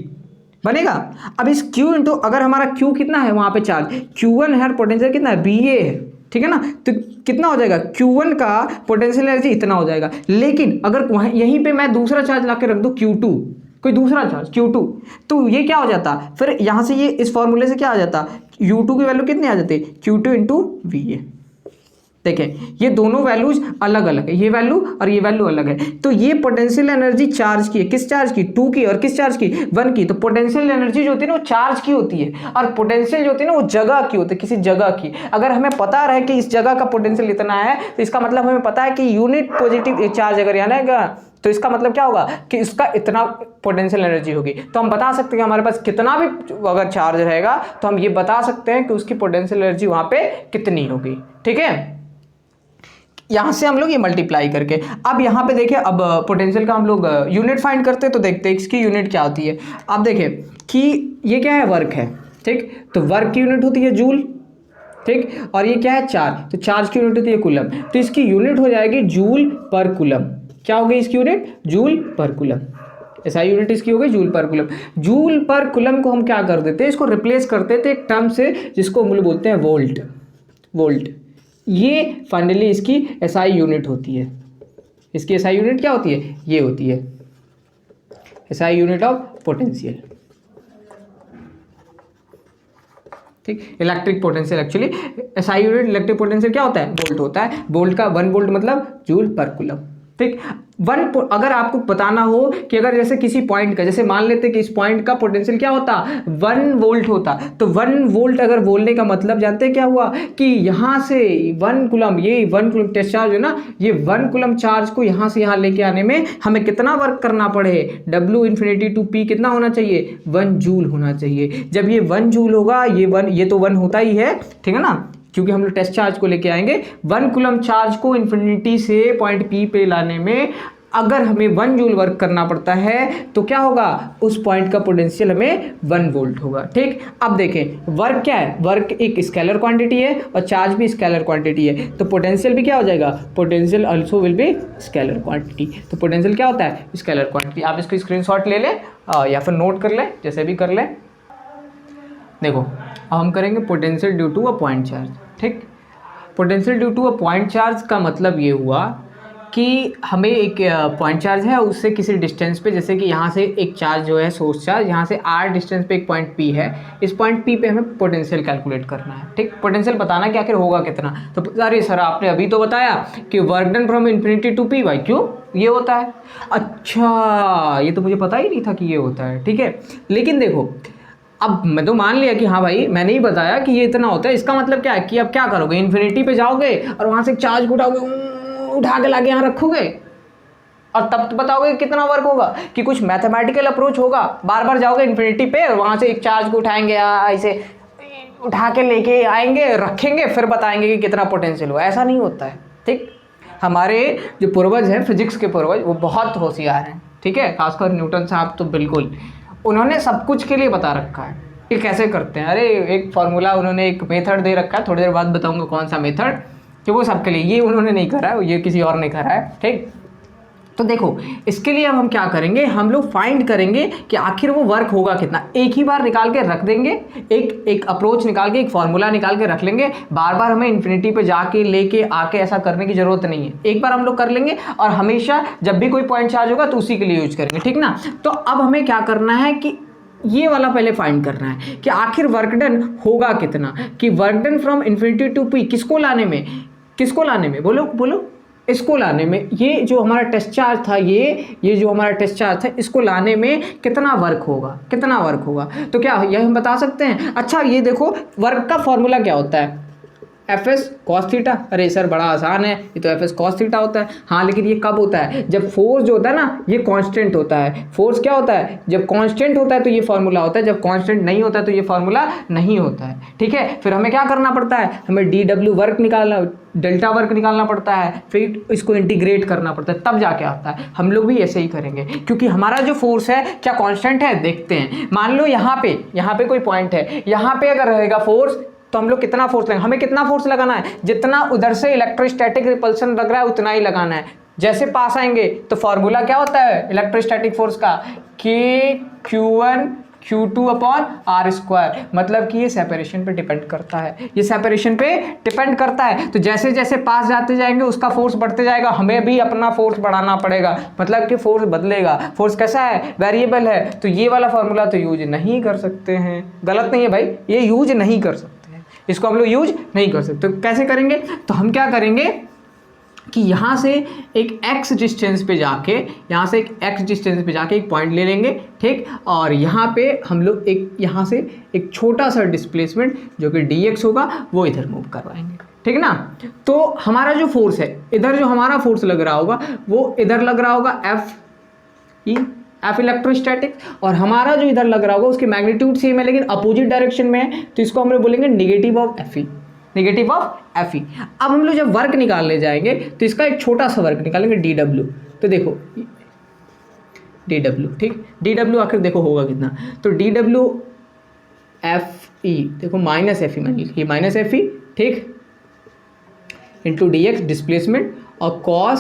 बनेगा। अब इस Q इंटू अगर हमारा Q कितना है वहाँ पे चार्ज Q1 है, पोटेंशियल कितना है BA है, ठीक है ना, तो कितना हो जाएगा Q1 का पोटेंशियल एनर्जी इतना हो जाएगा। लेकिन अगर वहाँ यहीं पे मैं दूसरा चार्ज ला के रख दूँ Q2, कोई दूसरा चार्ज Q2, तो ये क्या हो जाता, फिर यहाँ से ये इस फॉर्मूले से क्या आ जाता, U2 की वैल्यू कितनी आ जाती, Q2 इंटू VA। देखें ये दोनों वैल्यूज अलग अलग है, ये वैल्यू और ये वैल्यू अलग है। तो ये पोटेंशियल एनर्जी चार्ज की है, किस चार्ज की, 2 की, और किस चार्ज की, 1 की। तो पोटेंशियल एनर्जी जो होती है ना वो चार्ज की होती है, और पोटेंशियल जो होती है ना वो जगह की होती है, किसी जगह की। अगर हमें पता रहे कि इस जगह का पोटेंशियल इतना है तो इसका मतलब हमें पता है कि यूनिट पॉजिटिव चार्ज अगर यहाँ रहेगा तो इसका मतलब क्या होगा कि इसका इतना पोटेंशियल एनर्जी होगी। तो हम बता सकते हैं कि हमारे पास कितना भी अगर चार्ज रहेगा तो हम ये बता सकते हैं कि उसकी पोटेंशियल एनर्जी वहाँ पे कितनी होगी, ठीक है। यहाँ से हम लोग ये मल्टीप्लाई करके, अब यहाँ पे देखिए, अब पोटेंशियल का हम लोग यूनिट फाइंड करते हैं तो देखते हैं इसकी यूनिट क्या होती है। अब देखें कि ये क्या है, वर्क है, ठीक, तो वर्क की यूनिट होती है जूल, ठीक, और ये क्या है, चार्ज, तो चार्ज की यूनिट होती है कूलम, तो इसकी यूनिट हो जाएगी जूल पर कूलम। क्या होगी इसकी यूनिट, जूल पर कूलम, ऐसा यूनिट इसकी हो गई जूल पर कूलम। जूल पर कूलम को हम क्या कर देते हैं, इसको रिप्लेस कर देते एक टर्म से जिसको हम लोग बोलते हैं वोल्ट, वोल्ट। ये फाइनली इसकी एसआई यूनिट होती है, इसकी एसआई यूनिट क्या होती है, ये होती है एसआई यूनिट ऑफ पोटेंशियल, ठीक, electric potential. Actually SI unit electric potential क्या होता है, वोल्ट होता है। वोल्ट का 1 वोल्ट मतलब जूल पर कूलम, ठीक। अगर आपको बताना हो कि अगर जैसे किसी पॉइंट का, जैसे मान लेते कि इस पॉइंट का पोटेंशियल क्या होता, 1 वोल्ट होता, तो 1 वोल्ट अगर बोलने का मतलब जानते हैं क्या हुआ कि यहाँ से 1 कूलम, ये 1 कूलम टेस्ट चार्ज है ना, ये 1 कूलम चार्ज को यहाँ से यहाँ लेके आने में हमें कितना वर्क करना पड़े, W इन्फिनिटी टू P कितना होना चाहिए, 1 जूल होना चाहिए। जब ये 1 जूल होगा, ये तो 1 होता ही है, ठीक है ना, क्योंकि हम लोग टेस्ट चार्ज को लेके आएंगे। 1 कूलम चार्ज को इन्फिनिटी से पॉइंट P पे लाने में अगर हमें 1 जूल वर्क करना पड़ता है तो क्या होगा, उस पॉइंट का पोटेंशियल हमें 1 वोल्ट होगा, ठीक। अब देखें वर्क क्या है, वर्क एक स्केलर क्वांटिटी है और चार्ज भी स्केलर क्वांटिटी है, तो पोटेंशियल भी क्या हो जाएगा, potential also will be scalar quantity. तो पोटेंशियल क्या होता है, स्केलर क्वांटिटी। आप इसको स्क्रीनशॉट ले लें या फिर नोट कर लें, जैसे भी कर लें। देखो अब हम करेंगे potential due to a point charge, ठीक। Potential due to a point charge का मतलब ये हुआ कि हमें एक पॉइंट चार्ज है, उससे किसी डिस्टेंस पे, जैसे कि यहाँ से एक चार्ज जो है सोर्स चार्ज, यहाँ से r डिस्टेंस पे एक पॉइंट P है, इस पॉइंट P पे हमें पोटेंशियल कैलकुलेट करना है, ठीक। पोटेंशियल बताना कि आखिर होगा कितना। तो अरे सर आपने अभी तो बताया कि work done from infinity to P, भाई क्यों ये होता है, अच्छा ये तो मुझे पता ही नहीं था कि ये होता है, ठीक है। लेकिन देखो अब मैं तो मान लिया कि हाँ भाई मैंने ही बताया कि ये इतना होता है, इसका मतलब क्या है कि अब क्या करोगे, इन्फिनिटी पे जाओगे और वहाँ से चार्ज उठाओगे, उठा के लाके यहाँ रखोगे और तब बताओगे कितना वर्क होगा, कि कुछ मैथमेटिकल अप्रोच होगा, बार बार जाओगे इन्फिनिटी पे और वहाँ से एक चार्ज को उठाएंगे, ऐसे उठा के लेके आएंगे, रखेंगे, फिर बताएंगे कि कितना पोटेंशियल हुआ, ऐसा नहीं होता है, ठीक। हमारे जो पूर्वज हैं, फिजिक्स के पूर्वज, वो बहुत होशियार हैं, ठीक है, खासकर न्यूटन साहब तो बिल्कुल, उन्होंने सब कुछ के लिए बता रखा है कि कैसे करते हैं। अरे एक फार्मूला, उन्होंने एक मेथड दे रखा है, थोड़ी देर बाद बताऊंगा कौन सा मेथड, कि वो सबके लिए, ये उन्होंने नहीं करा है, ये किसी और ने करा है, ठीक। तो देखो इसके लिए अब हम क्या करेंगे, हम लोग फाइंड करेंगे कि आखिर वो वर्क होगा कितना। एक ही बार निकाल के रख देंगे, एक अप्रोच निकाल के, एक फार्मूला निकाल के रख लेंगे, बार बार हमें इन्फिनिटी पे जाके लेके आके ऐसा करने की जरूरत नहीं है। एक बार हम लोग कर लेंगे और हमेशा जब भी कोई पॉइंट चार्ज होगा तो उसी के लिए यूज करेंगे, ठीक ना। तो अब हमें क्या करना है कि ये वाला पहले फाइंड करना है कि आखिर वर्क डन होगा कितना, कि work done from infinity to P किसको लाने में, बोलो बोलो, इसको लाने में, ये जो हमारा टेस्ट चार्ज था, ये जो हमारा टेस्ट चार्ज था, इसको लाने में कितना वर्क होगा, कितना वर्क होगा। तो क्या यह हम बता सकते हैं। अच्छा ये देखो वर्क का फॉर्मूला क्या होता है, एफ एस कॉस थीटा। अरे सर बड़ा आसान है, ये तो एफ एस कॉस थीटा होता है। हाँ लेकिन ये कब होता है, जब फोर्स जो होता है ना ये कांस्टेंट होता है। फोर्स क्या होता है, जब कांस्टेंट होता है तो ये फार्मूला होता है, जब कांस्टेंट नहीं होता है तो ये फार्मूला नहीं होता है। ठीक है, फिर हमें क्या करना पड़ता है, हमें डी डब्ल्यू वर्क निकालना, डेल्टा वर्क निकालना पड़ता है, फिर इसको इंटीग्रेट करना पड़ता है, तब जाके आता है। हम लोग भी ऐसे ही करेंगे, क्योंकि हमारा जो फोर्स है क्या कांस्टेंट है, देखते हैं। मान लो यहाँ पे कोई पॉइंट है, यहाँ पे अगर रहेगा फोर्स तो हम लोग कितना फोर्स लगाएंगे, हमें कितना फोर्स लगाना है, जितना उधर से इलेक्ट्रोस्टैटिक रिपल्सन लग रहा है उतना ही लगाना है। जैसे पास आएंगे तो फॉर्मूला क्या होता है इलेक्ट्रोस्टैटिक फोर्स का, के Q1 Q2 upon are square. मतलब कि ये सेपरेशन पे डिपेंड करता है, ये सेपरेशन पे डिपेंड करता है। तो जैसे जैसे पास जाते जाएंगे उसका फोर्स बढ़ते जाएगा, हमें भी अपना फोर्स बढ़ाना पड़ेगा, मतलब कि फोर्स बदलेगा। फोर्स कैसा है, वेरिएबल है। तो ये वाला फॉर्मूला तो यूज नहीं कर सकते हैं, गलत नहीं है भाई, ये यूज नहीं कर सकते, इसको हम लोग यूज नहीं कर सकते। तो कैसे करेंगे, तो हम क्या करेंगे कि यहाँ से एक x डिस्टेंस पे जाके, एक पॉइंट ले लेंगे, ठीक। और यहाँ पे हम लोग यहाँ से एक छोटा सा डिस्प्लेसमेंट जो कि dx होगा वो इधर मूव करवाएंगे, ठीक ना। तो हमारा जो फोर्स है, इधर जो हमारा फोर्स लग रहा होगा वो इधर लग रहा होगा F इलेक्ट्रोस्टैटिक, और हमारा जो इधर लग रहा होगा उसकी मैग्नीट्यूड सेम है लेकिन अपोजिट डायरेक्शन में है, तो इसको हम लोग बोलेंगे negative of Fe, negative of Fe। अब हम लोग जब वर्क निकालने जाएंगे तो इसका एक छोटा सा वर्क निकालेंगे dw। तो देखो dw, ठीक, dw आखिर देखो होगा कितना, तो dw Fe, देखो माइनस Fe, मान लीजिए माइनस Fe, ठीक, इंटू dx डिस्प्लेसमेंट, और cos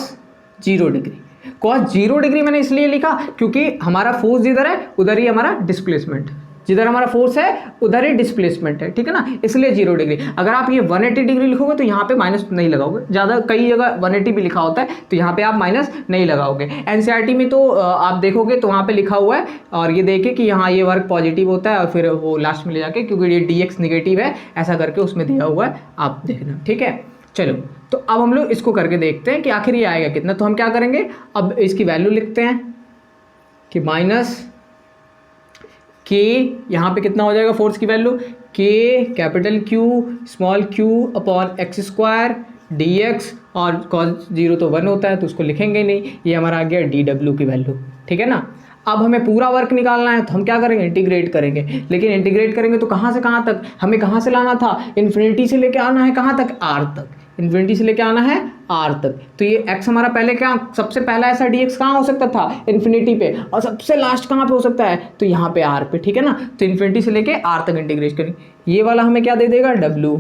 0 डिग्री। cos 0 डिग्री मैंने इसलिए लिखा क्योंकि हमारा फोर्स जिधर है उधर ही हमारा डिस्प्लेसमेंट, जिधर हमारा फोर्स है उधर ही डिस्प्लेसमेंट है, ठीक है ना, इसलिए 0 डिग्री। अगर आप ये 180 डिग्री लिखोगे तो यहाँ पे माइनस नहीं लगाओगे, ज़्यादा कई जगह 180 भी लिखा होता है तो यहाँ पे आप माइनस नहीं लगाओगे। एनसीईआरटी में तो आप देखोगे तो वहाँ पे लिखा हुआ है, और ये देखिए कि यहाँ ये वर्क पॉजिटिव होता है और फिर वो लास्ट में ले जाके, क्योंकि ये dx निगेटिव है ऐसा करके उसमें दिया हुआ है, आप देखना, ठीक है। चलो तो अब हम लोग इसको करके देखते हैं कि आखिर ये आएगा कितना। तो हम क्या करेंगे, अब इसकी वैल्यू लिखते हैं कि माइनस के, यहाँ पे कितना हो जाएगा फोर्स की वैल्यू, के capital Q small q upon x square dx, और cos 0 तो 1 होता है तो उसको लिखेंगे नहीं, ये हमारा आ गया dw की वैल्यू, ठीक है ना। अब हमें पूरा वर्क निकालना है तो हम क्या करेंगे, इंटीग्रेट करेंगे। लेकिन इंटीग्रेट करेंगे तो कहाँ से कहाँ तक, हमें कहाँ से लाना था, इन्फिनिटी से लेके आना है कहाँ तक, r तक, इन्फिनिटी से लेके आना है r तक। तो ये x हमारा पहले क्या, सबसे पहला ऐसा dx कहाँ हो सकता था, इन्फिनिटी पे, और सबसे लास्ट कहाँ पे हो सकता है, तो यहाँ पे r पे, ठीक है ना। तो इन्फिनिटी से लेके r तक इंटीग्रेट करेंगे, ये वाला हमें क्या दे देगा, w,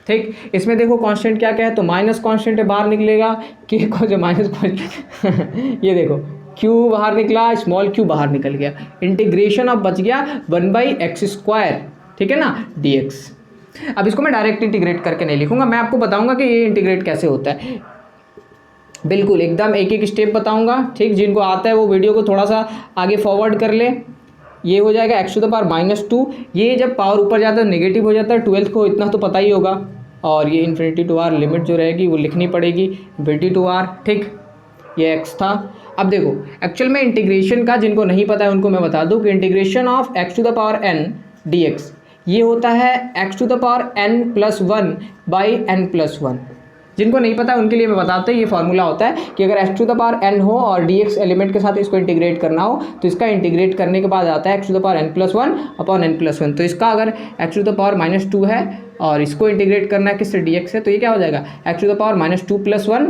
ठीक। इसमें देखो कांस्टेंट क्या क्या है, तो माइनस कांस्टेंट है, बाहर निकलेगा, के को जो माइनस कांस्टेंट ये देखो q बाहर निकला, स्मॉल q बाहर निकल गया, इंटीग्रेशन अब बच गया 1/x², ठीक है ना, dx। अब इसको मैं डायरेक्ट इंटीग्रेट करके नहीं लिखूंगा, मैं आपको बताऊंगा कि ये इंटीग्रेट कैसे होता है, बिल्कुल एकदम एक एक स्टेप बताऊंगा, ठीक। जिनको आता है वो वीडियो को थोड़ा सा आगे फॉरवर्ड कर ले। ये हो जाएगा x⁻², ये जब पावर ऊपर जाता है नेगेटिव हो जाता है, 12th को इतना तो पता ही होगा। और ये इन्फिनिटी टू r लिमिट जो रहेगी वो लिखनी पड़ेगी, इन्फिनिटी टू r, ठीक। ये x था। अब देखो एक्चुअल में इंटीग्रेशन का जिनको नहीं पता है उनको मैं बता दूं कि इंटीग्रेशन ऑफ x⁻n dx ये होता है x⁻n+1/n+1। जिनको नहीं पता उनके लिए मैं बताता हूँ, ये फार्मूला होता है कि अगर x⁻n हो और dx एलिमेंट के साथ इसको इंटीग्रेट करना हो तो इसका इंटीग्रेट करने के बाद आता है x⁻n+1/n+1। तो इसका अगर x⁻−2 है और इसको इंटीग्रेट करना है किससे, dx से, तो ये क्या हो जाएगा x⁻²+1/-2+1।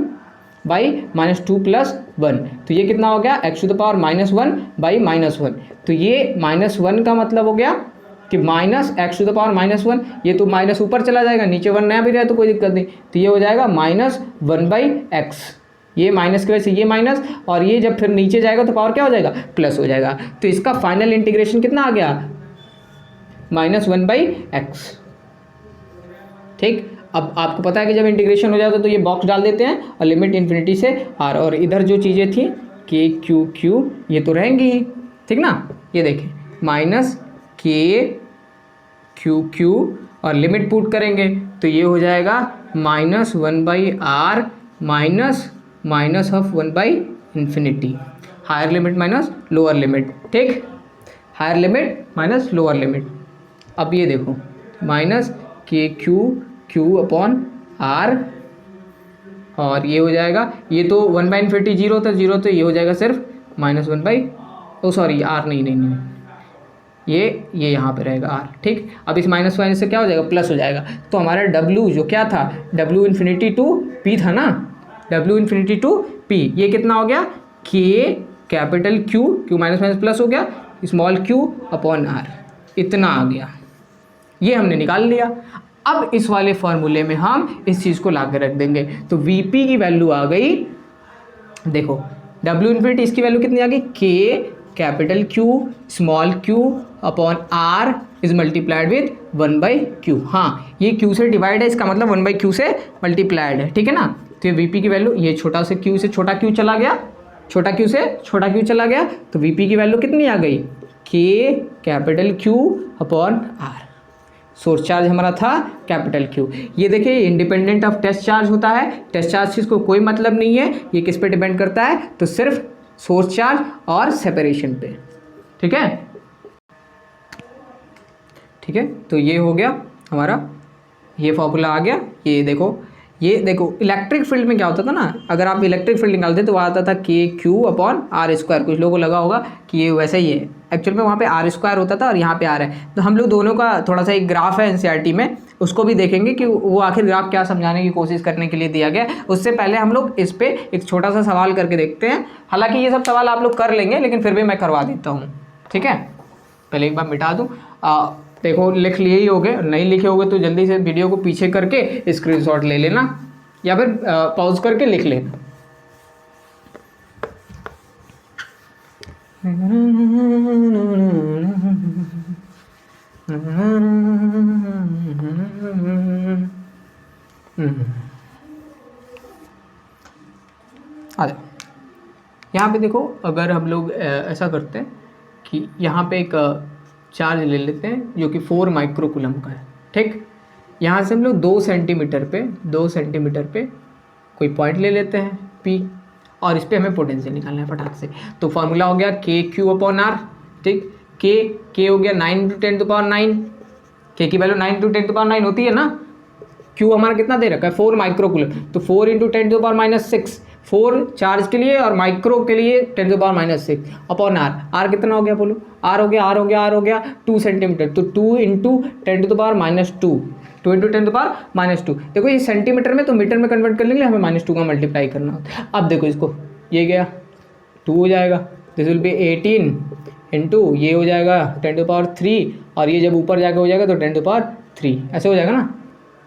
तो ये कितना हो गया, x⁻−1/-1। तो ये -1 का मतलब हो गया कि -x⁻−1, ये तो माइनस ऊपर चला जाएगा, नीचे 1 नया भी रहे तो कोई दिक्कत नहीं, तो ये हो जाएगा -1/x। ये माइनस की वजह से ये माइनस, और ये जब फिर नीचे जाएगा तो पावर क्या हो जाएगा, प्लस हो जाएगा। तो इसका फाइनल इंटीग्रेशन कितना आ गया, -1/x, ठीक। अब आपको पता है कि जब इंटीग्रेशन हो जाता है तो ये बॉक्स डाल देते हैं और लिमिट इन्फिनिटी से r, और इधर जो चीज़ें थी k q ये तो रहेंगी ही, ठीक ना। ये देखें -k q और लिमिट पुट करेंगे तो ये हो जाएगा -1/r minus of 1/∞, higher limit minus lower limit, ठीक, higher limit minus lower limit. अब ये देखो माइनस के क्यू अपॉन आर, और ये हो जाएगा, ये तो 1/∞ जीरो था, जीरो तो ये हो जाएगा सिर्फ -1/, आर नहीं, ये यहाँ पे रहेगा आर, ठीक। अब इस माइनस से क्या हो जाएगा, प्लस हो जाएगा। तो हमारा W जो क्या था, W∞ टू P था ना, W∞ टू P, ये कितना हो गया, K capital Q minus plus हो गया, स्मॉल q अपॉन R, इतना आ गया, ये हमने निकाल लिया। अब इस वाले फॉर्मूले में हम इस चीज़ को ला के रख देंगे, तो Vp की वैल्यू आ गई, देखो W∞ इसकी वैल्यू कितनी आ गई, K capital Q small q upon R is multiplied with 1/q। हाँ, ये q से डिवाइड है, इसका मतलब 1/q से मल्टीप्लाइड है, ठीक है ना। तो ये Vp की वैल्यू, ये छोटा से q से छोटा q चला गया, छोटा q से छोटा q चला गया, तो Vp की वैल्यू कितनी आ गई, K capital Q upon R। Source charge हमारा था कैपिटल Q। ये देखिए इंडिपेंडेंट ऑफ टेस्ट चार्ज होता है, टेस्ट चार्ज से इसको कोई मतलब नहीं है, ये किस पे डिपेंड करता है, तो सिर्फ सोर्स चार्ज और सेपरेशन पे, ठीक है, ठीक है। तो ये हो गया हमारा, ये फॉर्मूला आ गया। ये देखो इलेक्ट्रिक फील्ड में क्या होता था ना, अगर आप इलेक्ट्रिक फील्ड निकालते तो आता था KQ अपॉन R²। कुछ लोगों को लगा होगा कि ये वैसा ही है, एक्चुअल में वहाँ पे R² होता था और यहाँ पे R है। तो हम लोग दोनों का थोड़ा सा एक ग्राफ है NCERT में, उसको भी देखेंगे कि वो आखिर ग्राफ क्या समझाने की कोशिश करने के लिए दिया गया। उससे पहले हम लोग इस पर एक छोटा सा सवाल करके देखते हैं। हालाँकि ये सब सवाल आप लोग कर लेंगे, लेकिन फिर भी मैं करवा देता हूँ, ठीक है। पहले एक बार मिटा दूँ, देखो लिख लिए ही होगे, नहीं लिखे होगे तो जल्दी से वीडियो को पीछे करके स्क्रीनशॉट ले लेना या फिर पॉज करके लिख लेना। आ जाओ, यहाँ पे देखो, अगर हम लोग ऐसा करते हैं कि यहाँ पे एक चार्ज ले लेते हैं जो कि 4 माइक्रोकूलम का है, ठीक। यहाँ से हम लोग 2 सेंटीमीटर पे कोई पॉइंट ले लेते हैं P, और इस पर हमें पोटेंशियल निकालना है फटाक से। तो फार्मूला हो गया KQ अपॉन R, ठीक। K हो गया 9 × 10⁹, K की वैल्यू 9 × 10⁹ होती है ना। Q हमारा कितना दे रखा है, 4 माइक्रोकूलम, तो 4 × 10⁻⁶, 4 चार्ज के लिए और माइक्रो के लिए 10⁻⁶ अपॉन R कितना हो गया, बोलो, R हो गया 2 सेंटीमीटर, तो 2 × 10⁻², 2 × 10⁻²। देखो ये सेंटीमीटर में, तो मीटर में कन्वर्ट करने के लिए हमें -2 का मल्टीप्लाई करना होता है। अब देखो इसको, ये गया 2 हो जाएगा, दिस विल बी 18 × ये हो जाएगा 10⁻3, और ये जब ऊपर जाके हो जाएगा तो 10⁻3, ऐसे हो जाएगा ना।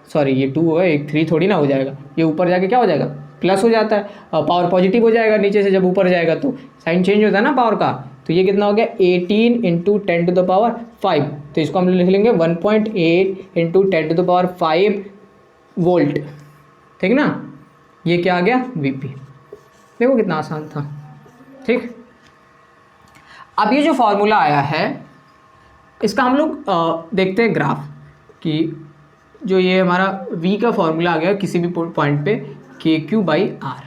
सॉरी, ये 2 होगा, एक 3 थोड़ी ना हो जाएगा, ये ऊपर जाके क्या हो जाएगा, प्लस हो जाता है, और पावर पॉजिटिव हो जाएगा नीचे से जब ऊपर जाएगा, तो साइन चेंज होता है ना पावर का। तो ये कितना हो गया, 18 × 10⁵, तो इसको हम लिख लेंगे 1.8 × 10⁵ वोल्ट, ठीक ना। ये क्या आ गया, Vp। देखो कितना आसान था, ठीक। अब ये जो फॉर्मूला आया है, इसका हम लोग देखते हैं ग्राफ, कि जो ये हमारा V का फॉर्मूला आ गया किसी भी पॉइंट पे KQ/R,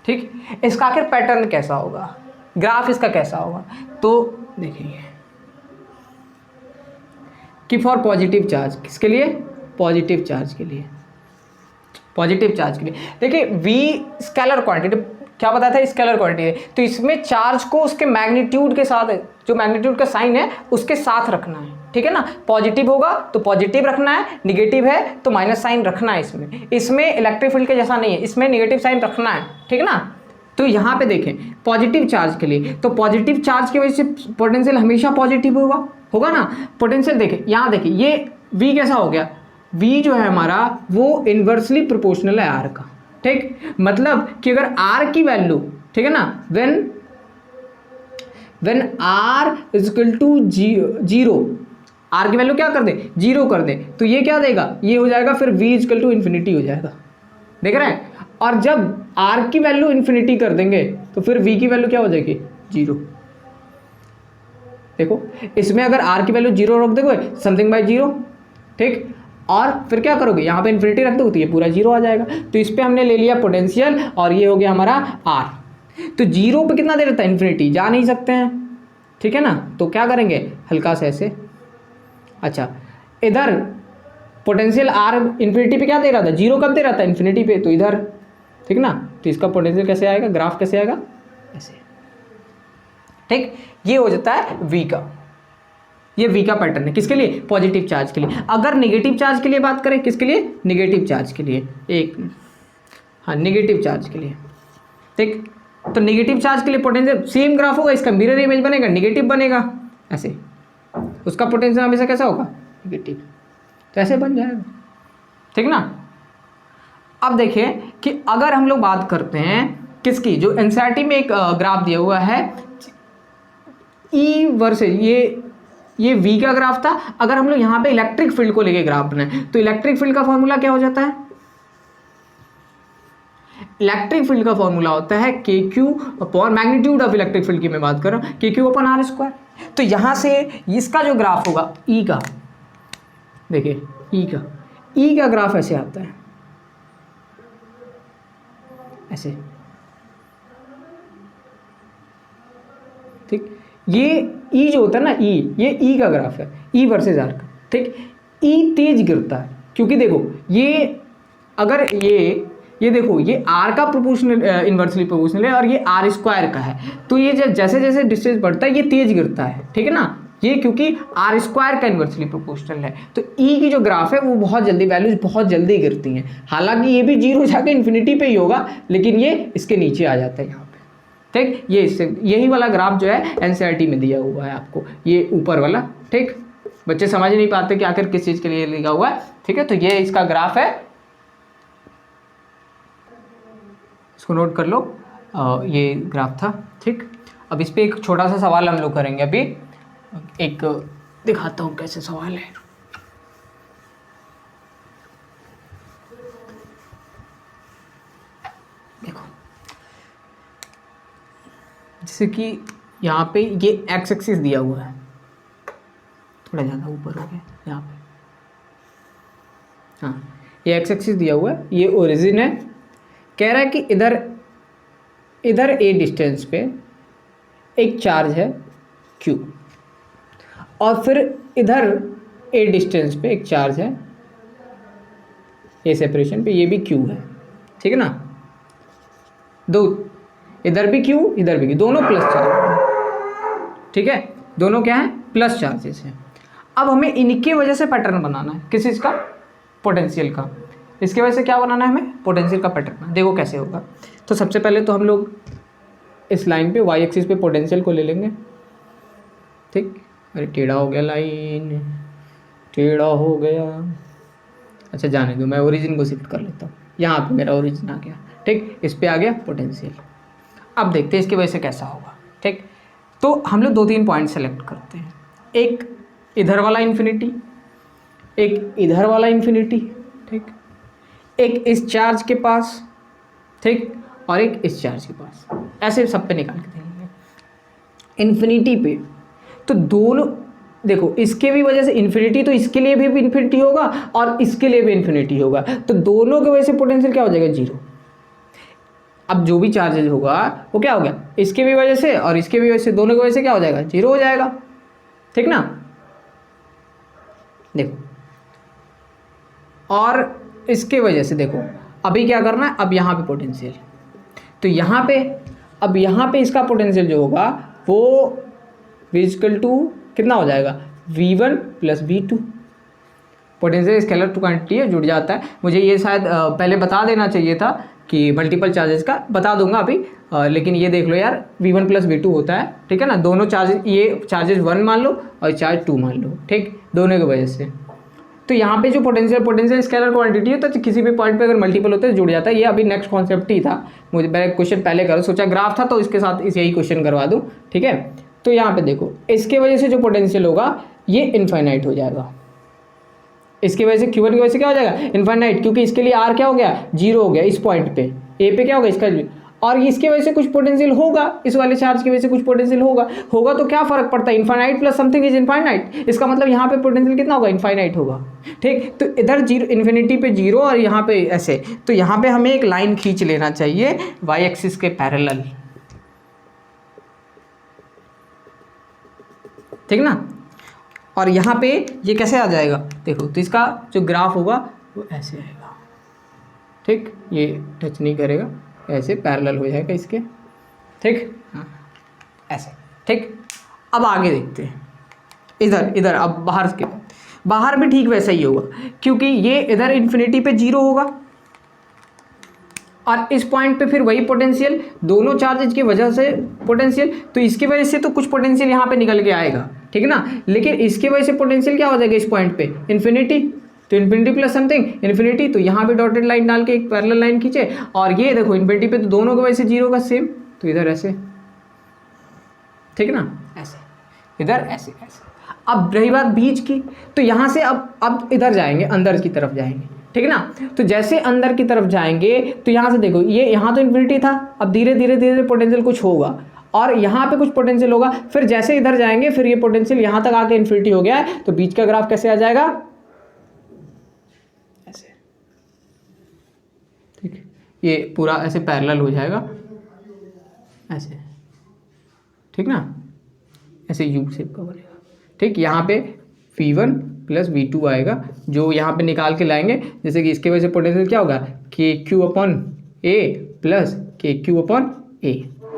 ठीक। इसका आखिर पैटर्न कैसा होगा, ग्राफ इसका कैसा होगा, तो देखिए कि फॉर पॉजिटिव चार्ज, किसके लिए, पॉजिटिव चार्ज के लिए, देखिए V स्केलर क्वांटिटी, क्या बताया था, स्केलर क्वांटिटी है, तो इसमें चार्ज को उसके मैग्नीट्यूड के साथ, जो मैग्नीट्यूड का साइन है उसके साथ रखना है, ठीक है ना। पॉजिटिव होगा तो पॉजिटिव रखना है, निगेटिव है तो माइनस साइन रखना है। इसमें इलेक्ट्रिक फील्ड के जैसा नहीं है, इसमें निगेटिव साइन रखना है, ठीक है ना। तो यहाँ पे देखें पॉजिटिव चार्ज के लिए, तो पॉजिटिव चार्ज की वजह से पोटेंशियल हमेशा पॉजिटिव होगा ना। पोटेंशियल देखें, यहाँ देखिए ये V कैसा हो गया, V जो है हमारा वो इन्वर्सली प्रोपोर्शनल है R का, ठीक। मतलब कि अगर R की वैल्यू, ठीक है ना, व्हेन R = 0, R की वैल्यू क्या कर दे, 0 कर दे, तो ये क्या देगा, ये हो जाएगा फिर V = ∞ हो जाएगा, देख रहे हैं। और जब R की वैल्यू ∞ कर देंगे तो फिर V की वैल्यू क्या हो जाएगी, 0। देखो इसमें अगर R की वैल्यू 0 रख दोगे, समथिंग बाय 0, ठीक। और फिर क्या करोगे, यहाँ पे इन्फिनिटी रख दो तो ये पूरा जीरो आ जाएगा। तो इस पे हमने ले लिया पोटेंशियल और ये हो गया हमारा आर। तो जीरो पे कितना दे रहता है, इन्फिनिटी, जा नहीं सकते हैं, ठीक है ना। तो क्या करेंगे, हल्का से ऐसे, अच्छा इधर पोटेंशियल आर इन्फिनिटी पे क्या दे रहा था, जीरो कब दे रहा था, इन्फिनिटी पे, तो इधर, ठीक ना। तो इसका पोटेंशियल कैसे आएगा, ग्राफ कैसे आएगा, ऐसे, ठीक। ये हो जाता है वी का, ये वी का पैटर्न है, किसके लिए, पॉजिटिव चार्ज के लिए। अगर नेगेटिव चार्ज के लिए बात करें, किसके लिए, नेगेटिव चार्ज के लिए, एक, हाँ नेगेटिव चार्ज के लिए, ठीक। तो नेगेटिव चार्ज के लिए पोटेंशियल सेम ग्राफ होगा, इसका मिरर इमेज बनेगा, नेगेटिव बनेगा ऐसे, उसका पोटेंशियल हमेशा कैसा होगा, नेगेटिव, तो ऐसे बन जाएगा, ठीक ना। अब देखिए कि अगर हम लोग बात करते हैं किसकी, जो एनसीईआरटी में एक ग्राफ दिया हुआ है ई वर्सेज, ये वी का ग्राफ था। अगर हम लोग यहाँ पे इलेक्ट्रिक फील्ड को लेके ग्राफ बनाए तो इलेक्ट्रिक फील्ड का फॉर्मूला क्या हो जाता है, इलेक्ट्रिक फील्ड का फॉर्मूला होता है के Q upon magnitude of electric field की मैं बात कर रहा हूँ, के क्यू अपॉन आर स्क्वायर। तो यहाँ से इसका जो ग्राफ होगा ई का, देखिए ई का ग्राफ ऐसे आता है, ऐसे, ठीक। ये ई जो होता है ना, ये ई का ग्राफ है, ई वर्सेस आर का, ठीक। ई तेज गिरता है क्योंकि देखो ये, अगर ये देखो ये आर का प्रोपोर्शनल, इन्वर्सली प्रोपोर्शनल है और ये आर स्क्वायर का है, तो ये जैसे जैसे डिस्टेंस बढ़ता है ये तेज गिरता है, ठीक है ना। ये क्योंकि आर स्क्वायर का इन्वर्सली प्रोपोर्शनल है, तो ई की जो ग्राफ है वो बहुत जल्दी, वैल्यूज बहुत जल्दी गिरती हैं। हालांकि ये भी जीरो जाके इन्फिनिटी पे ही होगा, लेकिन ये इसके नीचे आ जाता है यहाँ पे, ठीक। ये इससे यही वाला ग्राफ जो है एनसीईआरटी में दिया हुआ है आपको, ये ऊपर वाला, ठीक। बच्चे समझ नहीं पाते कि आखिर किस चीज़ के लिए लिखा हुआ है, ठीक है। तो ये इसका ग्राफ है, इसको नोट कर लो, ये ग्राफ था, ठीक। अब इस पे एक छोटा सा सवाल हम लोग करेंगे अभी, एक दिखाता हूँ कैसे सवाल है। देखो जैसे कि यहाँ पे ये एक्स एक्सिस दिया हुआ है, थोड़ा ज़्यादा ऊपर हो गया यहाँ पे, हाँ ये एक्स एक्सिस दिया हुआ है, ये ओरिजिन है। कह रहा है कि इधर ए डिस्टेंस पे एक चार्ज है क्यू, और फिर इधर ए डिस्टेंस पे एक चार्ज है, ए सेपरेशन पे ये भी क्यू है, ठीक है ना। दो, इधर भी क्यू इधर भी क्यू, दोनों प्लस चार्ज, ठीक है, दोनों क्या है, प्लस चार्जेस हैं। अब हमें इनके वजह से पैटर्न बनाना है, किस चीज़ का, पोटेंशियल का। इसके वजह से क्या बनाना है हमें, पोटेंशियल का पैटर्न। देखो कैसे होगा। तो सबसे पहले तो हम लोग इस लाइन पे वाई एक्सिस पे पोटेंशियल को ले लेंगे, ठीक। अरे टेढ़ा हो गया लाइन, टेढ़ा हो गया, अच्छा जाने दो, मैं ओरिजिन को शिफ्ट कर लेता हूँ। यहाँ पे मेरा ओरिजिन आ गया, ठीक। इस पे आ गया पोटेंशियल। अब देखते हैं इसकी वजह से कैसा होगा, ठीक। तो हम लोग 2-3 पॉइंट सेलेक्ट करते हैं, एक इधर वाला इन्फिनिटी, एक इधर वाला इन्फिनिटी, ठीक, एक इस चार्ज के पास, ठीक, और एक इस चार्ज के पास, ऐसे सब पे निकाल के देंगे इन्फिनिटी पे। तो दोनों देखो, इसके भी वजह से इन्फिनिटी, तो इसके लिए भी इन्फिनिटी होगा और इसके लिए भी इन्फिनिटी होगा, तो दोनों की वजह से पोटेंशियल क्या हो जाएगा, जीरो। अब जो भी चार्जेज होगा वो क्या हो गया, इसके भी वजह से और इसके भी वजह से, दोनों की वजह से क्या हो जाएगा, जीरो हो जाएगा, ठीक ना। देखो और इसके वजह से देखो, अभी क्या करना है, अब यहाँ पे पोटेंशियल, तो यहाँ पे, अब यहाँ पे इसका पोटेंशियल जो होगा वो इक्वल टू कितना हो जाएगा, v1 plus v2। Potential scalar to quantity है, जुड़ जाता है। मुझे ये शायद पहले बता देना चाहिए था कि मल्टीपल चार्जेस का, बता दूंगा अभी, लेकिन ये देख लो यार, v1 प्लस v2 होता है, ठीक है ना। दोनों चार्जेस, ये चार्जेस 1 मान लो और चार्ज 2 मान लो, ठीक, दोनों की वजह से। तो यहाँ पे जो पोटेंशियल स्केलर क्वांटिटी है, तो किसी भी पॉइंट पे अगर मल्टीपल होते हैं तो जुड़ जाता है। ये अभी नेक्स्ट कॉन्सेप्ट ही था, मुझे पहले क्वेश्चन पहले करो, सोचा ग्राफ था तो इसके साथ यही क्वेश्चन करवा दूँ, ठीक है। तो यहाँ पे देखो, इसके वजह से जो पोटेंशियल होगा ये इनफाइनाइट हो जाएगा, इसकी वजह से Q1 की वजह से क्या हो जाएगा, इनफाइनाइट, क्योंकि इसके लिए R क्या हो गया, जीरो हो गया इस पॉइंट पे, ए पे क्या होगा इसका, और इसके वजह से कुछ पोटेंशियल होगा, इस वाले चार्ज की वजह से कुछ पोटेंशियल होगा तो क्या फर्क पड़ता है, infinite plus something is infinite, इसका मतलब यहाँ पे पोटेंशियल कितना होगा, इनफाइनाइट होगा। ठीक, तो इधर जीरो, इन्फिनिटी पे जीरो और यहाँ पे ऐसे, तो यहाँ पे हमें एक लाइन खींच लेना चाहिए वाई एक्सिस के पैरेलल, ठीक ना। और यहाँ पे ये कैसे आ जाएगा देखो, तो इसका जो ग्राफ होगा वो ऐसे आएगा, ठीक, ये टच नहीं करेगा, ऐसे पैरेलल हो जाएगा इसके, ठीक, ऐसे, ठीक। अब आगे देखते हैं, इधर अब बाहर भी ठीक वैसा ही होगा, क्योंकि ये इधर इन्फिनिटी पे जीरो होगा और इस पॉइंट पे फिर वही पोटेंशियल, दोनों चार्जेज की वजह से पोटेंशियल, तो इसकी वजह से तो कुछ पोटेंशियल यहाँ पे निकल के आएगा, ठीक है ना। लेकिन इसकी वजह से पोटेंशियल क्या हो जाएगा इस पॉइंट पे, इन्फिनिटी, तो इन्फिनिटी प्लस समथिंग इन्फिनिटी, तो यहाँ पे डॉटेड लाइन डाल के एक पैरेलल लाइन खींचे, और ये देखो इन्फिनिटी पे तो दोनों की वजह से जीरो का सेम, तो इधर ऐसे, ठीक है ना, ऐसे, इधर ऐसे ऐसे। अब रही बात बीच की, तो यहाँ से अब इधर जाएंगे, अंदर की तरफ जाएंगे, ठीक है ना। तो जैसे अंदर की तरफ जाएंगे तो यहाँ से देखो, ये यहाँ तो इन्फिनिटी था, अब धीरे धीरे पोटेंशियल कुछ होगा और यहाँ पे कुछ पोटेंशियल होगा, फिर जैसे इधर जाएंगे फिर ये पोटेंशियल यहाँ तक आके इन्फिनिटी हो गया है, तो बीच का ग्राफ कैसे आ जाएगा, ऐसे, ठीक, ये पूरा ऐसे पैरेलल हो जाएगा ऐसे, ठीक ना, ऐसे यू शेप का बनेगा, ठीक। यहाँ पे V1 प्लस V2 आएगा, जो यहाँ पे निकाल के लाएंगे, जैसे कि इसके वजह से पोटेंशियल क्या होगा, KQ upon A plus KQ upon A,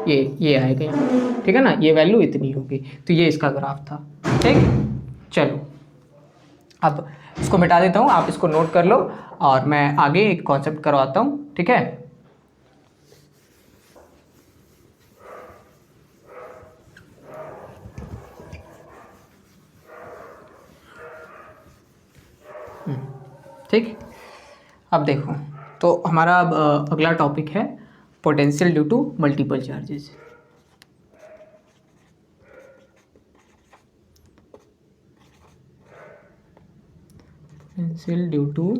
ये आएगा यहाँ, ठीक है ना, ये वैल्यू इतनी होगी, तो ये इसका ग्राफ था, ठीक। चलो अब इसको मिटा देता हूँ, आप इसको नोट कर लो और मैं आगे एक कॉन्सेप्ट करवाता हूँ, ठीक है। ठीक, अब देखो, तो हमारा अगला टॉपिक है potential due to multiple charges. Potential due to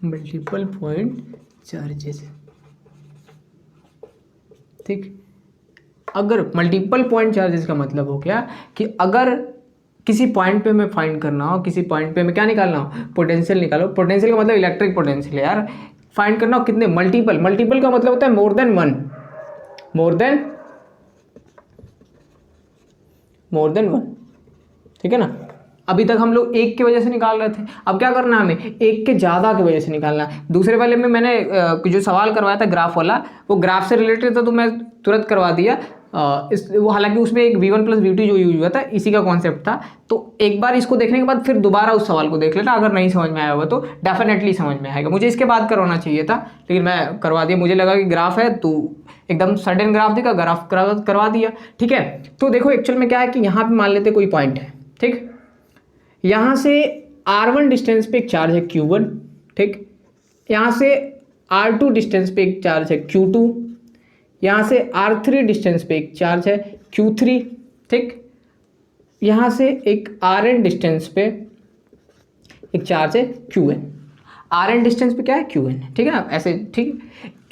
multiple point charges, ठीक। अगर मल्टीपल पॉइंट चार्जेस का मतलब हो गया कि अगर किसी पॉइंट पे मैं फाइंड करना हो, किसी पॉइंट पे मैं क्या निकालना हो, पोटेंशियल निकालो, पोटेंशियल का मतलब इलेक्ट्रिक पोटेंशियल है यार, फाइंड करना हो कितने, मल्टीपल का मतलब होता है मोर देन वन, ठीक है ना। अभी तक हम लोग एक की वजह से निकाल रहे थे, अब क्या करना है हमें, एक के ज़्यादा की वजह से निकालना है। दूसरे वाले में मैंने जो सवाल करवाया था ग्राफ वाला, वो ग्राफ से रिलेटेड था तो मैं तुरंत करवा दिया, वो हालांकि उसमें एक V1 प्लस V2 जो यूज हुआ था इसी का कॉन्सेप्ट था, तो एक बार इसको देखने के बाद फिर दोबारा उस सवाल को देख लेना, अगर नहीं समझ में आया होगा तो डेफिनेटली समझ में आएगा। मुझे इसके बाद करवाना चाहिए था लेकिन मैं करवा दिया, मुझे लगा कि ग्राफ है तो एकदम सडन ग्राफ देखा, ग्राफ करवा दिया, ठीक है। तो देखो एक्चुअल में क्या है कि यहाँ पे मान लेते कोई पॉइंट है, ठीक, यहाँ से R1 डिस्टेंस पे एक चार्ज है Q1, ठीक, यहाँ से R2 डिस्टेंस पे एक चार्ज है Q2, यहाँ से R3 डिस्टेंस पे एक चार्ज है Q3, ठीक, यहाँ से एक Rn डिस्टेंस पे एक चार्ज है Qn, Rn डिस्टेंस पे क्या है Qn, ठीक है ना, ऐसे, ठीक।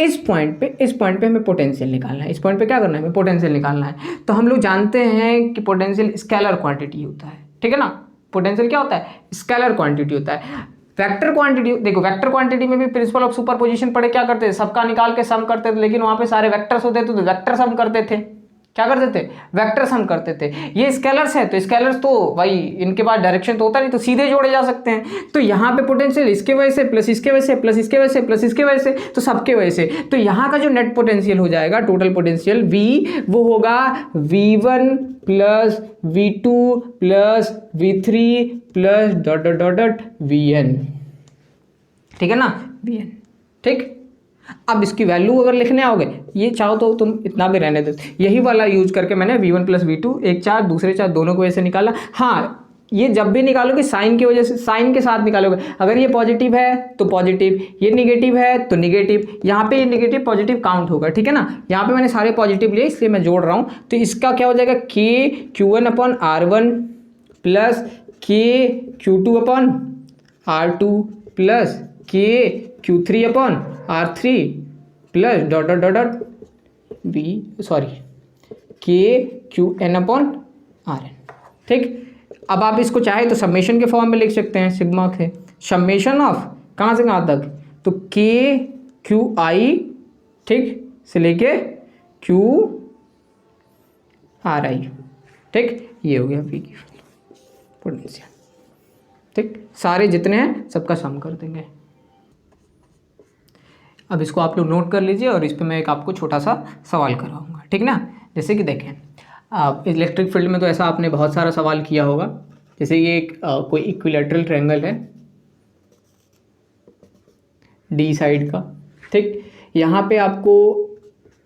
इस पॉइंट पे हमें पोटेंशियल निकालना है, इस पॉइंट पे क्या करना है, हमें पोटेंशियल निकालना है। तो हम लोग जानते हैं कि पोटेंशियल स्केलर क्वांटिटी होता है, ठीक है ना, पोटेंशियल क्या होता है, स्केलर क्वांटिटी होता है। वेक्टर क्वांटिटी, देखो वेक्टर क्वांटिटी में भी प्रिंसिपल ऑफ सुपरपोजिशन पढ़े, क्या करते थे, सबका निकाल के सम करते थे, लेकिन वहां पे सारे वेक्टर्स होते थे तो वेक्टर सम करते थे, क्या करते थे, वेक्टर सम करते थे। ये स्केलर्स है तो स्केलर्स तो भाई इनके पास डायरेक्शन तो होता नहीं, तो सीधे जोड़े जा सकते हैं। तो यहाँ पे पोटेंशियल इसके वजह से प्लस इसके वजह से प्लस इसके वजह से प्लस इसके वजह से, तो सबके वजह से, तो यहाँ का जो नेट पोटेंशियल हो जाएगा, टोटल पोटेंशियल V, वो होगा V1 plus V2 plus V3 plus dot dot dot dot Vn, ठीक है ना, Vn, ठीक। अब इसकी वैल्यू अगर लिखने आओगे, ये चाहो तो तुम इतना भी रहने दो, यही वाला यूज करके मैंने V1 प्लस V2 एक चार्ज दूसरे चार्ज दोनों को वजह से निकाला। हाँ, ये जब भी निकालोगे साइन की वजह से, साइन के साथ निकालोगे, अगर ये पॉजिटिव है तो पॉजिटिव, ये निगेटिव है तो निगेटिव, यहाँ पे ये निगेटिव पॉजिटिव काउंट होगा, ठीक है ना। यहाँ पे मैंने सारे पॉजिटिव लिए इसलिए मैं जोड़ रहा हूँ, तो इसका क्या हो जाएगा, Q1 upon R1 plus KQ2/R2 plus KQ3/R3 plus dot dot dot dot KQN/RN। ठीक, अब आप इसको चाहे तो समेशन के फॉर्म में लिख सकते हैं, सिग्मा के समेशन ऑफ कहाँ से कहाँ तक, तो KQI ठीक से लेके QRI। ठीक, ये हो गया V की पोटेंशियल। ठीक, सारे जितने हैं सबका सम कर देंगे। अब इसको आप लोग नोट कर लीजिए और इस पर मैं एक आपको छोटा सा सवाल कराऊंगा, ठीक ना। जैसे कि देखें, आप इलेक्ट्रिक फील्ड में तो ऐसा आपने बहुत सारा सवाल किया होगा। जैसे ये एक कोई इक्विलैटरल ट्रायंगल है डी साइड का, ठीक, यहाँ पे आपको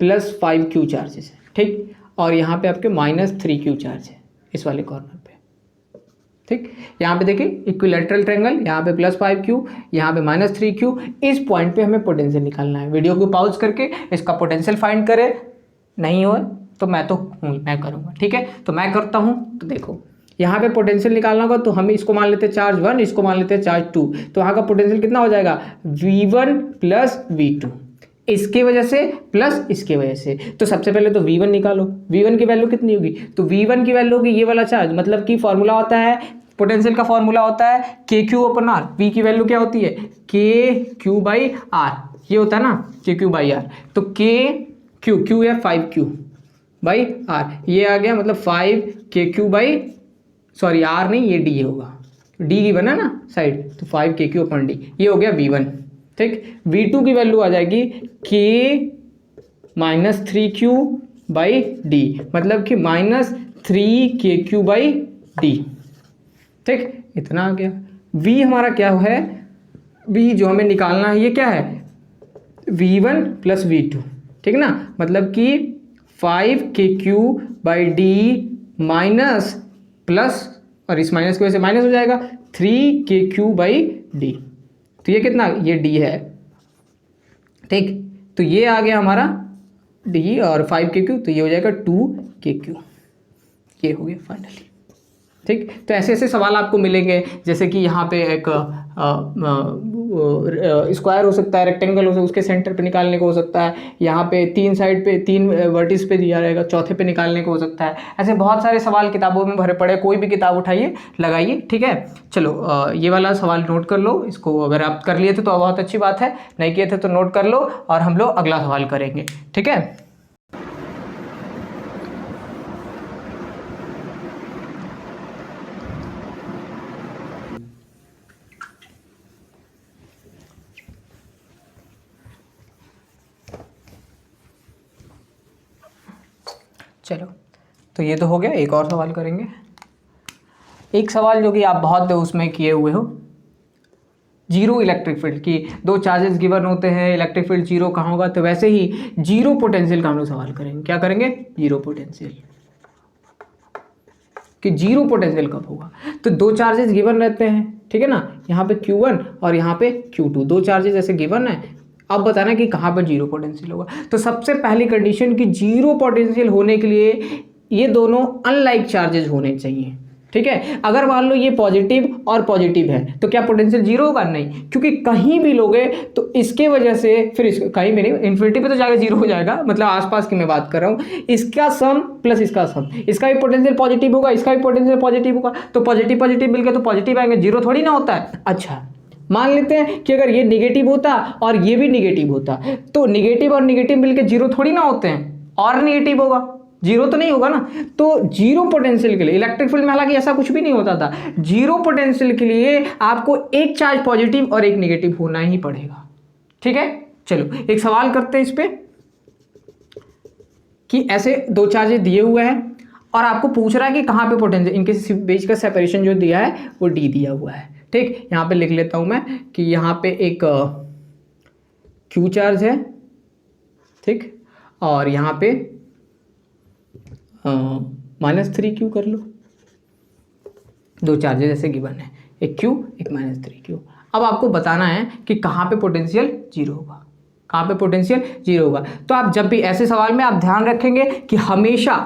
+5Q चार्जेस है, ठीक, और यहाँ पे आपके -3Q चार्ज है इस वाले कॉर्नर पे। ठीक, यहाँ पे देखिए इक्विलैटरल ट्रायंगल, यहाँ पे +5Q, यहाँ पे -3Q। इस पॉइंट पे हमें पोटेंशियल निकालना है। वीडियो को पॉज करके इसका पोटेंशियल फाइंड करें, नहीं हो तो मैं करूँगा। ठीक है, तो मैं करता हूँ। तो देखो यहाँ पे पोटेंशियल निकालना होगा, तो हम इसको मान लेते हैं चार्ज 1, इसको मान लेते हैं चार्ज 2। तो यहाँ का पोटेंशियल कितना हो जाएगा, V1 + V2, इसके वजह से प्लस इसके वजह से। तो सबसे पहले तो V1 निकालो। V1 की वैल्यू कितनी होगी, तो V1 की वैल्यू होगी ये वाला चार्ज, मतलब कि फॉर्मूला होता है पोटेंशियल का, फॉर्मूला होता है KQ/R। V की वैल्यू क्या होती है, KQ/R, ये होता है ना KQ/R। तो Q है 5Q/R, ये आ गया, मतलब 5KQ/R नहीं, ये D होगा, D की बना ना साइड, तो 5KQ/D, ये हो गया V1। ठीक, V2 की वैल्यू आ जाएगी K -3Q/D, मतलब कि -3KQ/D। ठीक, इतना आ गया। V हमारा क्या है, V जो हमें निकालना है ये क्या है, V1 + V2, ठीक ना, मतलब कि 5KQ/D माइनस प्लस, और इस माइनस की वजह से माइनस हो जाएगा 3KQ/D। तो ये कितना, ये D है। ठीक, तो ये आ गया हमारा D और 5KQ, तो ये हो जाएगा 2KQ। ये हो गया फाइनली। ठीक, तो ऐसे ऐसे सवाल आपको मिलेंगे। जैसे कि यहाँ पे एक स्क्वायर हो सकता है, रेक्टेंगल हो सकता है, उसके सेंटर पे निकालने को हो सकता है। यहाँ पे 3 साइड पे 3 वर्टिस पे दिया रहेगा, चौथे पे निकालने को हो सकता है। ऐसे बहुत सारे सवाल किताबों में भरे पड़े, कोई भी किताब उठाइए लगाइए। ठीक है, चलो ये वाला सवाल नोट कर लो। इसको अगर आप कर लिए थे तो बहुत अच्छी बात है, नहीं किए थे तो नोट कर लो, और हम लोग अगला सवाल करेंगे। ठीक है, चलो तो ये तो हो गया। एक और सवाल करेंगे। एक सवाल जो कि आप बहुत उसमें किए हुए हो, जीरो इलेक्ट्रिक फील्ड की, 2 चार्जेस गिवन होते हैं, इलेक्ट्रिक फील्ड जीरो कहाँ होगा, तो वैसे ही जीरो पोटेंशियल का हम लोग सवाल करेंगे। क्या करेंगे, जीरो पोटेंशियल, कि जीरो पोटेंशियल कब होगा। तो 2 चार्जेस गिवन रहते हैं, ठीक है ना, यहाँ पे Q1 और यहाँ पे Q2, 2 चार्जेस ऐसे गिवन है। अब बताना कि कहाँ पर जीरो पोटेंशियल होगा। तो सबसे पहली कंडीशन कि जीरो पोटेंशियल होने के लिए ये दोनों अनलाइक चार्जेस होने चाहिए। ठीक है, अगर मान लो ये पॉजिटिव और पॉजिटिव है तो क्या पोटेंशियल जीरो होगा, नहीं, क्योंकि कहीं भी लोगे तो इसके वजह से फिर कहीं भी नहीं, इन्फिनिटी पे तो जाकर जीरो हो जाएगा, मतलब आसपास की मैं बात कर रहा हूँ। इसका सम प्लस इसका सम, इसका भी पोटेंशियल पॉजिटिव होगा, इसका भी पोटेंशियल पॉजिटिव होगा, तो पॉजिटिव पॉजिटिव मिलकर तो पॉजिटिव आएंगे, जीरो थोड़ी ना होता है। अच्छा, मान लेते हैं कि अगर ये निगेटिव होता और ये भी निगेटिव होता, तो निगेटिव और निगेटिव मिलकर जीरो थोड़ी ना होते हैं, और निगेटिव होगा, जीरो तो नहीं होगा ना। तो जीरो पोटेंशियल के लिए इलेक्ट्रिक फील्ड में हालांकि ऐसा कुछ भी नहीं होता था, जीरो पोटेंशियल के लिए आपको एक चार्ज पॉजिटिव और एक नेगेटिव होना ही पड़ेगा। ठीक है, चलो एक सवाल करते हैं इस पे, कि ऐसे 2 चार्जेस दिए हुए हैं और आपको पूछ रहा है कि कहाँ पे पोटेंशियल, इनके बीच का सेपरेशन जो दिया है वो D दिया हुआ है। ठीक, यहाँ पे लिख लेता हूँ मैं कि यहाँ पे एक Q चार्ज है, ठीक, और यहाँ पे -3Q कर लो। 2 चार्जेस ऐसे गिवन है, एक Q एक -3Q। अब आपको बताना है कि कहाँ पे पोटेंशियल जीरो होगा, कहाँ पे पोटेंशियल जीरो होगा। तो आप जब भी ऐसे सवाल में आप ध्यान रखेंगे कि हमेशा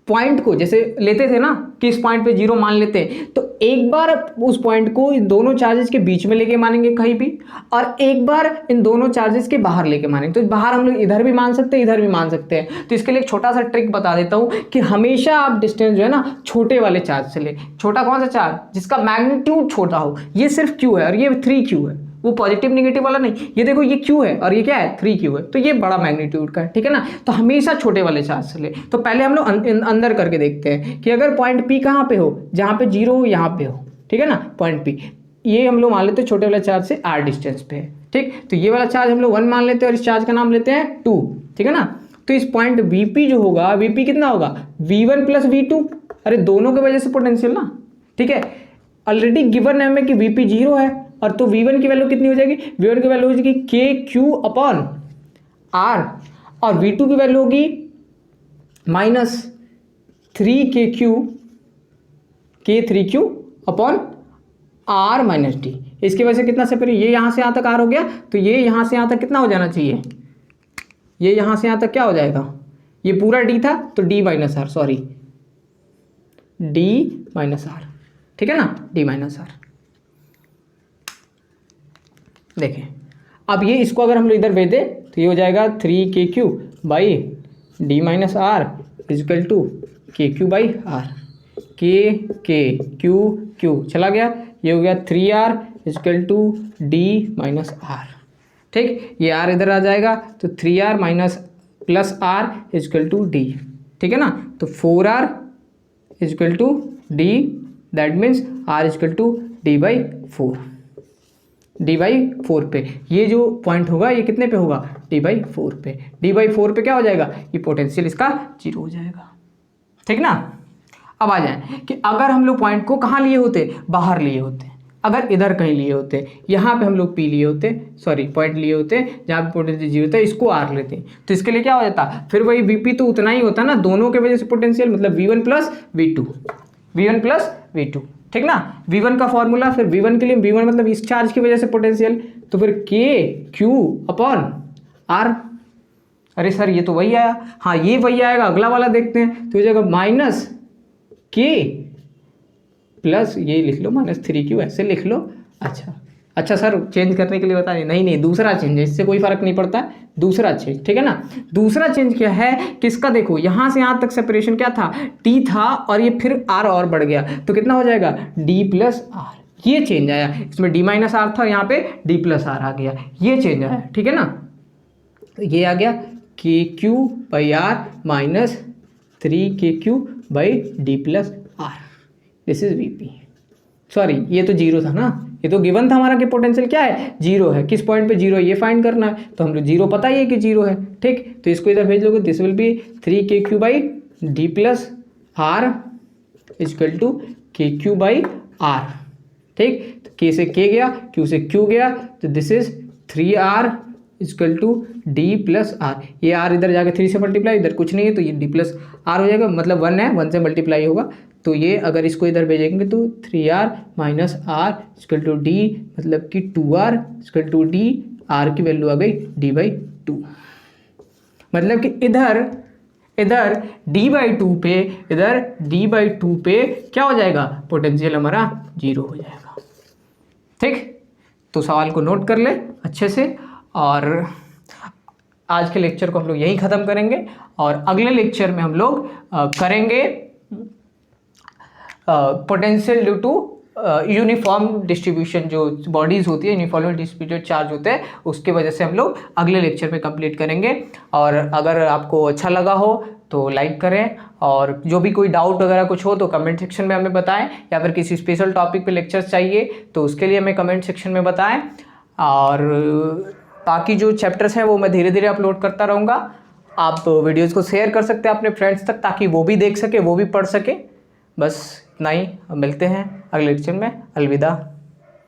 पॉइंट को जैसे लेते थे ना कि इस पॉइंट पे 0 मान लेते हैं, तो एक बार उस पॉइंट को इन दोनों चार्जेस के बीच में लेके मानेंगे कहीं भी, और एक बार इन दोनों चार्जेस के बाहर लेके मानेंगे। तो बाहर हम लोग इधर भी मान सकते हैं, इधर भी मान सकते हैं। तो इसके लिए एक छोटा सा ट्रिक बता देता हूँ कि हमेशा आप डिस्टेंस जो है ना छोटे वाले चार्ज से ले। छोटा कौन सा चार्ज? जिसका मैग्नीट्यूड छोटा हो। ये सिर्फ क्यू है और ये 3q है, वो पॉजिटिव निगेटिव वाला नहीं। ये देखो ये q है और ये क्या है 3q है, तो ये बड़ा मैग्नीट्यूड का है, ठीक है ना। तो हमेशा छोटे वाले चार्ज से ले। तो पहले हम लोग अंदर करके देखते हैं कि अगर पॉइंट P कहाँ पे हो, जहाँ पे 0 हो यहाँ पे हो, ठीक है ना, पॉइंट P। ये हम लोग मान लेते हैं छोटे वाले चार्ज से r डिस्टेंस पे है, ठीक। तो ये वाला चार्ज हम लोग 1 मान लेते हैं और इस चार्ज का नाम लेते हैं 2, ठीक है ना। तो इस पॉइंट Vp जो होगा, Vp कितना होगा V1 प्लस V2, अरे दोनों की वजह से पोटेंशियल ना, ठीक है। ऑलरेडी गिवन है हमें कि Vp 0 है, और तो V1 की वैल्यू कितनी हो जाएगी, V1 की वैल्यू हो जाएगी KQ अपॉन R, और V2 की वैल्यू होगी -3KQ K3Q upon R minus D। इसकी वजह से कितना सेपरेट, ये यहाँ से यहाँ तक R हो गया, तो ये यहाँ से यहाँ तक कितना हो जाना चाहिए, ये यहाँ से यहाँ तक क्या हो जाएगा, ये पूरा D था तो D minus R, sorry D minus R, ठीक है ना, D माइनस R। देखें अब ये इसको अगर हम लोग इधर भेज दें तो ये हो जाएगा 3KQ by D minus R equal to KQ by R, Q चला गया, ये हो गया 3R equal to D minus R, ठीक। ये R इधर आ जाएगा तो 3R minus plus R equal to D, ठीक है ना। तो 4R equal to D, that means R equal to D by 4, D by 4 पे ये जो पॉइंट होगा ये कितने पे होगा, D बाई 4 पे। D बाई 4 पे क्या हो जाएगा, ये पोटेंशियल इसका 0 हो जाएगा, ठीक ना। अब आ जाए कि अगर हम लोग पॉइंट को कहाँ लिए होते, बाहर लिए होते, अगर इधर कहीं लिए होते, यहाँ पे हम लोग P लिए होते, सॉरी पॉइंट लिए होते जहाँ पे पोटेंशियल 0 होता है, इसको R लेते, तो इसके लिए क्या हो जाता, फिर वही Vp तो उतना ही होता ना, दोनों के वजह से पोटेंशियल, मतलब V1 प्लस V2, ठीक ना। V1 का फॉर्मूला, फिर V1 के लिए V1 मतलब इस चार्ज की वजह से पोटेंशियल, तो फिर KQ अपॉन R। अरे सर ये तो वही आया, हाँ ये वही आएगा, अगला वाला देखते हैं। तो हो जाएगा माइनस K प्लस ये लिख लो -3Q, ऐसे लिख लो। अच्छा सर चेंज करने के लिए बता नहीं दूसरा चेंज है, इससे कोई फर्क नहीं पड़ता है, दूसरा चेंज, ठीक है ना। दूसरा चेंज क्या है, किसका देखो यहाँ से यहाँ तक सेपरेशन क्या था, T था, और ये फिर R और बढ़ गया, तो कितना हो जाएगा D प्लस R, ये चेंज आया। इसमें D माइनस R था, यहाँ पे D प्लस R आ गया, ये चेंज आया, ठीक है ना। तो ये आ गया KQ by R minus 3KQ by D plus R, this is Vp। Sorry ये तो 0 था ना, ये तो गिवन था हमारा कि पोटेंशियल क्या है 0 है, किस पॉइंट पे 0 है ये फाइंड करना है, तो हम लोग 0 पता ही है कि 0 है, ठीक। तो इसको इधर भेज लोगे, this will be 3KQ by D plus R equal to KQ by R, ठीक। तो K से K गया, Q से Q गया, तो this is 3R equal to D plus R। ये R इधर जाके 3 से मल्टीप्लाई, इधर कुछ नहीं है तो ये D प्लस R हो जाएगा, मतलब 1 है, 1 से मल्टीप्लाई होगा, तो ये अगर इसको इधर भेजेंगे तो 3R minus R equal to D, मतलब कि 2R equal to D, R की वैल्यू आ गई D बाई 2, मतलब कि इधर D बाई 2 पे, इधर D बाई 2 पे क्या हो जाएगा, पोटेंशियल हमारा 0 हो जाएगा, ठीक। तो सवाल को नोट कर ले अच्छे से, और आज के लेक्चर को हम लोग यहीं ख़त्म करेंगे, और अगले लेक्चर में हम लोग करेंगे potential due to uniform distribution, जो बॉडीज़ होती है यूनिफॉर्मली डिस्ट्रीब्यूटेड चार्ज होते हैं, उसके वजह से हम लोग अगले लेक्चर में कंप्लीट करेंगे। और अगर आपको अच्छा लगा हो तो लाइक करें, और जो भी कोई डाउट वगैरह कुछ हो तो कमेंट सेक्शन में हमें बताएं, या फिर किसी स्पेशल टॉपिक पे लेक्चर्स चाहिए तो उसके लिए हमें कमेंट सेक्शन में बताएं। और बाकी जो चैप्टर्स हैं वो मैं धीरे धीरे अपलोड करता रहूँगा, आप वीडियोज़ को शेयर कर सकते हैं अपने फ्रेंड्स तक, ताकि वो भी देख सके, वो भी पढ़ सके। बस इतना ही, मिलते हैं अगले लेक्चर में, अलविदा।